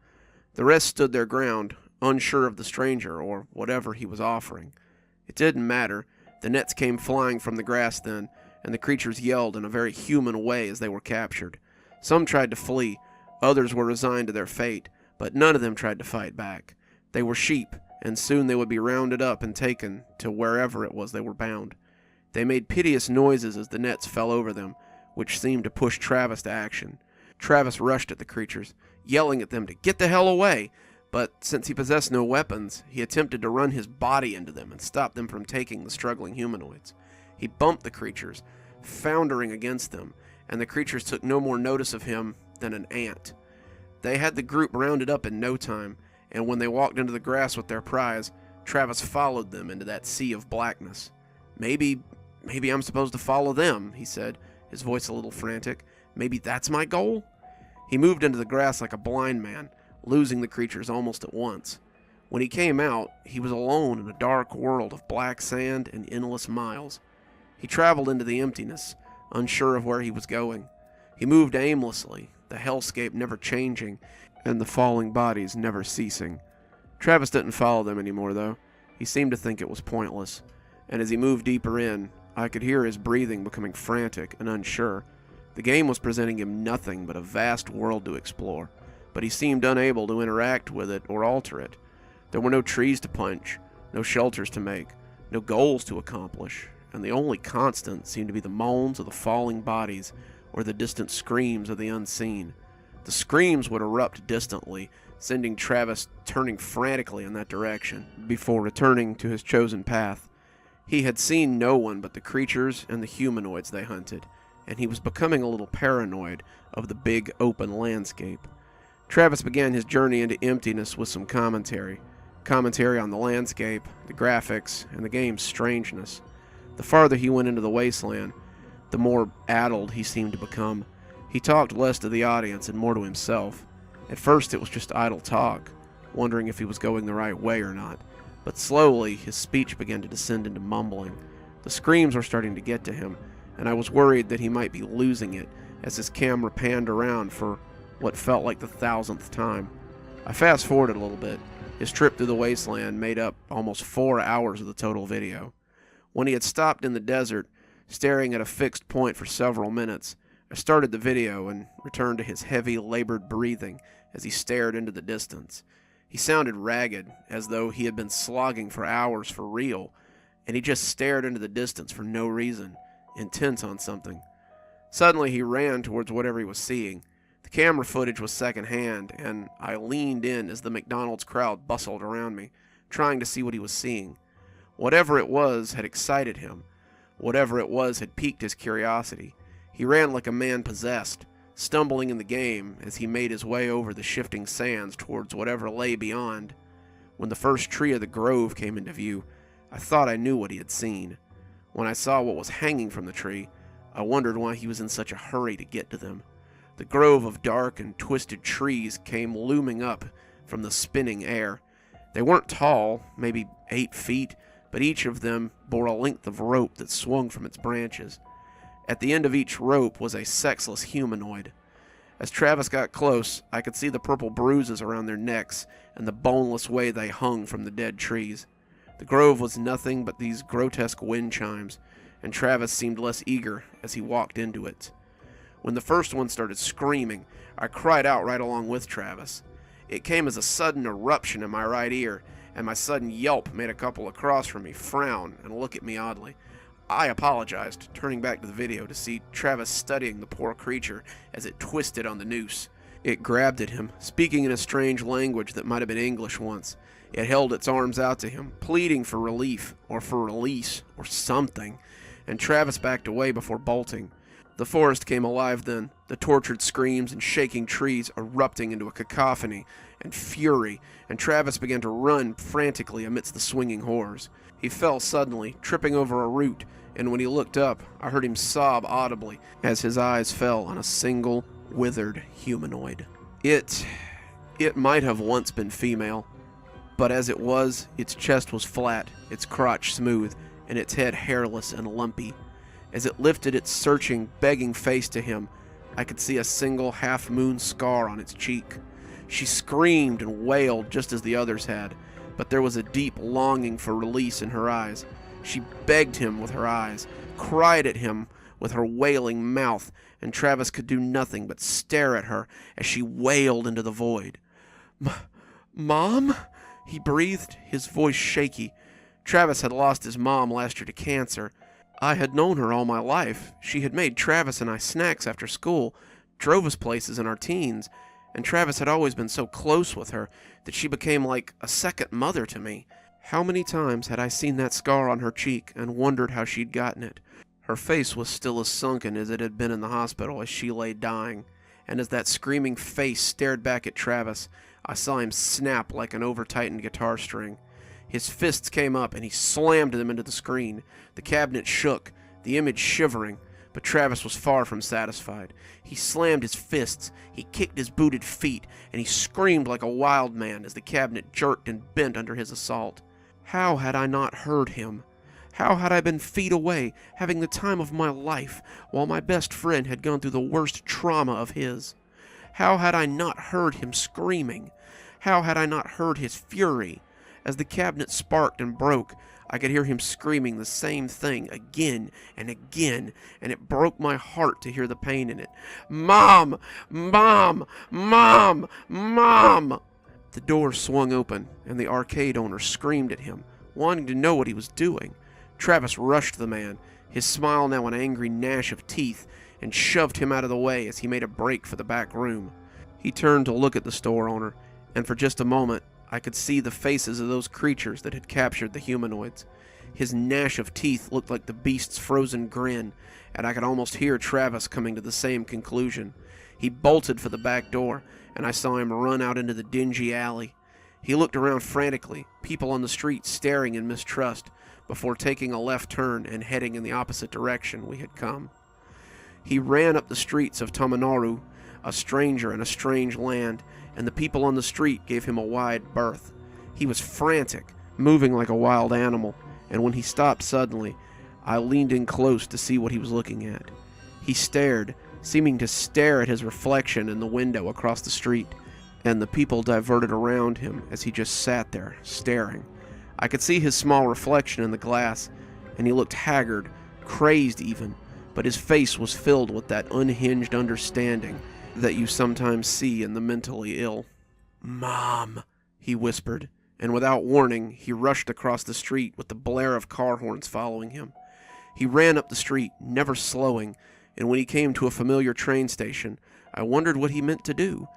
The rest stood their ground, unsure of the stranger or whatever he was offering. It didn't matter. The nets came flying from the grass then, and the creatures yelled in a very human way as they were captured. Some tried to flee, others were resigned to their fate, but none of them tried to fight back. They were sheep, and soon they would be rounded up and taken to wherever it was they were bound. They made piteous noises as the nets fell over them, which seemed to push Travis to action. Travis rushed at the creatures, yelling at them to get the hell away, but since he possessed no weapons, he attempted to run his body into them and stop them from taking the struggling humanoids. He bumped the creatures, foundering against them, and the creatures took no more notice of him than an ant. They had the group rounded up in no time, and when they walked into the grass with their prize, Travis followed them into that sea of blackness. Maybe I'm supposed to follow them, he said, his voice a little frantic. Maybe that's my goal? He moved into the grass like a blind man, losing the creatures almost at once. When he came out, he was alone in a dark world of black sand and endless miles. He traveled into the emptiness, unsure of where he was going. He moved aimlessly, the hellscape never changing, and the falling bodies never ceasing. Travis didn't follow them anymore, though. He seemed to think it was pointless, and as he moved deeper in, I could hear his breathing becoming frantic and unsure. The game was presenting him nothing but a vast world to explore, but he seemed unable to interact with it or alter it. There were no trees to punch, no shelters to make, no goals to accomplish, and the only constant seemed to be the moans of the falling bodies or the distant screams of the unseen. The screams would erupt distantly, sending Travis turning frantically in that direction before returning to his chosen path. He had seen no one but the creatures and the humanoids they hunted, and he was becoming a little paranoid of the big open landscape. Travis began his journey into emptiness with some commentary on the landscape, the graphics, and the game's strangeness. The farther he went into the wasteland, the more addled he seemed to become. He talked less to the audience and more to himself. At first it was just idle talk, wondering if he was going the right way or not, but slowly his speech began to descend into mumbling. The screams were starting to get to him, and I was worried that he might be losing it as his camera panned around for what felt like the 1,000th time. I fast-forwarded a little bit. His trip through the wasteland made up almost 4 hours of the total video. When he had stopped in the desert, staring at a fixed point for several minutes, I started the video and returned to his heavy, labored breathing as he stared into the distance. He sounded ragged, as though he had been slogging for hours for real, and he just stared into the distance for no reason, intent on something. Suddenly he ran towards whatever he was seeing. The camera footage was secondhand, and I leaned in as the McDonald's crowd bustled around me, trying to see what he was seeing. Whatever it was had excited him. Whatever it was had piqued his curiosity. He ran like a man possessed, stumbling in the game as he made his way over the shifting sands towards whatever lay beyond. When the first tree of the grove came into view, I thought I knew what he had seen. When I saw what was hanging from the tree, I wondered why he was in such a hurry to get to them. The grove of dark and twisted trees came looming up from the spinning air. They weren't tall, maybe 8 feet, but each of them bore a length of rope that swung from its branches. At the end of each rope was a sexless humanoid. As Travis got close, I could see the purple bruises around their necks and the boneless way they hung from the dead trees. The grove was nothing but these grotesque wind chimes, and Travis seemed less eager as he walked into it. When the first one started screaming, I cried out right along with Travis. It came as a sudden eruption in my right ear, and my sudden yelp made a couple across from me frown and look at me oddly. I apologized, turning back to the video to see Travis studying the poor creature as it twisted on the noose. It grabbed at him, speaking in a strange language that might have been English once. It held its arms out to him, pleading for relief, or for release, or something, and Travis backed away before bolting. The forest came alive then, the tortured screams and shaking trees erupting into a cacophony and fury, and Travis began to run frantically amidst the swinging horrors. He fell suddenly, tripping over a root, and when he looked up, I heard him sob audibly as his eyes fell on a single, withered humanoid. It might have once been female, but as it was, its chest was flat, its crotch smooth, and its head hairless and lumpy. As it lifted its searching, begging face to him, I could see a single half-moon scar on its cheek. She screamed and wailed just as the others had, but there was a deep longing for release in her eyes. She begged him with her eyes, cried at him with her wailing mouth, and Travis could do nothing but stare at her as she wailed into the void. "Mom?" he breathed, his voice shaky. Travis had lost his mom last year to cancer. I had known her all my life. She had made Travis and I snacks after school, drove us places in our teens, and Travis had always been so close with her that she became like a second mother to me. How many times had I seen that scar on her cheek and wondered how she'd gotten it? Her face was still as sunken as it had been in the hospital as she lay dying, and as that screaming face stared back at Travis, I saw him snap like an over-tightened guitar string. His fists came up, and he slammed them into the screen. The cabinet shook, the image shivering, but Travis was far from satisfied. He slammed his fists, he kicked his booted feet, and he screamed like a wild man as the cabinet jerked and bent under his assault. How had I not heard him? How had I been feet away, having the time of my life, while my best friend had gone through the worst trauma of his? How had I not heard him screaming? How had I not heard his fury? As the cabinet sparked and broke, I could hear him screaming the same thing again and again, and it broke my heart to hear the pain in it. Mom! Mom! Mom! Mom! The door swung open, and the arcade owner screamed at him, wanting to know what he was doing. Travis rushed the man, his smile now an angry gnash of teeth, and shoved him out of the way as he made a break for the back room. He turned to look at the store owner, and for just a moment, I could see the faces of those creatures that had captured the humanoids. His gnash of teeth looked like the beast's frozen grin, and I could almost hear Travis coming to the same conclusion. He bolted for the back door, and I saw him run out into the dingy alley. He looked around frantically, people on the street staring in mistrust, before taking a left turn and heading in the opposite direction we had come. He ran up the streets of Tamanoru, a stranger in a strange land, and the people on the street gave him a wide berth. He was frantic, moving like a wild animal, and when he stopped suddenly, I leaned in close to see what he was looking at. He stared, seeming to stare at his reflection in the window across the street, and the people diverted around him as he just sat there, staring. I could see his small reflection in the glass, and he looked haggard, crazed even, but his face was filled with that unhinged understanding that you sometimes see in the mentally ill. "Mom," he whispered, and without warning, he rushed across the street with the blare of car horns following him. He ran up the street, never slowing, and when he came to a familiar train station, I wondered what he meant to do.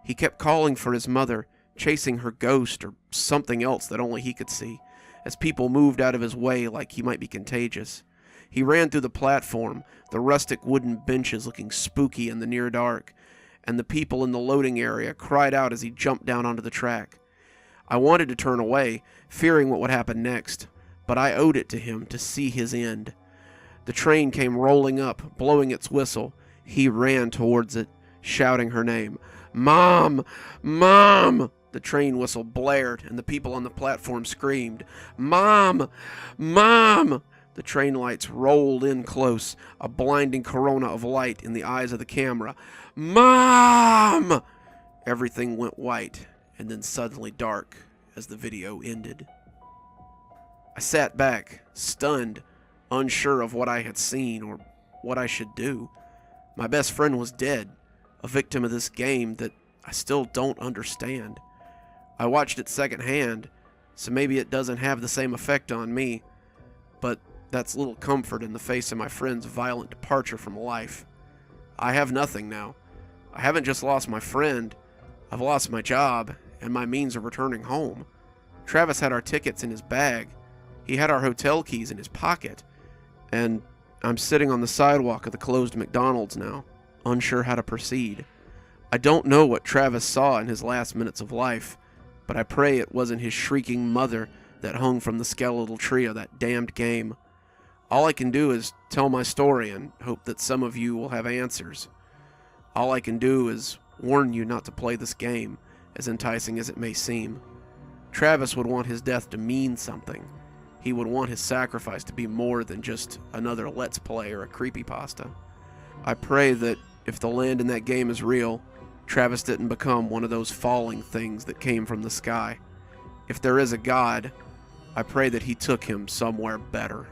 He kept calling for his mother, chasing her ghost or something else that only he could see, as people moved out of his way like he might be contagious. He ran through the platform, the rustic wooden benches looking spooky in the near dark, and the people in the loading area cried out as he jumped down onto the track. I wanted to turn away, fearing what would happen next, but I owed it to him to see his end. The train came rolling up, blowing its whistle. He ran towards it, shouting her name. "Mom! Mom!" The train whistle blared, and the people on the platform screamed, "Mom! Mom!" The train lights rolled in close, a blinding corona of light in the eyes of the camera. "Mom!" Everything went white, and then suddenly dark as the video ended. I sat back, stunned, unsure of what I had seen or what I should do. My best friend was dead, a victim of this game that I still don't understand. I watched it secondhand, so maybe it doesn't have the same effect on me, but that's little comfort in the face of my friend's violent departure from life. I have nothing now. I haven't just lost my friend, I've lost my job and my means of returning home. Travis had our tickets in his bag. He had our hotel keys in his pocket. And I'm sitting on the sidewalk of the closed McDonald's now, unsure how to proceed. I don't know what Travis saw in his last minutes of life, but I pray it wasn't his shrieking mother that hung from the skeletal tree of that damned game. All I can do is tell my story and hope that some of you will have answers. All I can do is warn you not to play this game, as enticing as it may seem. Travis would want his death to mean something. He would want his sacrifice to be more than just another Let's Play or a creepypasta. I pray that if the land in that game is real, Travis didn't become one of those falling things that came from the sky. If there is a God, I pray that he took him somewhere better.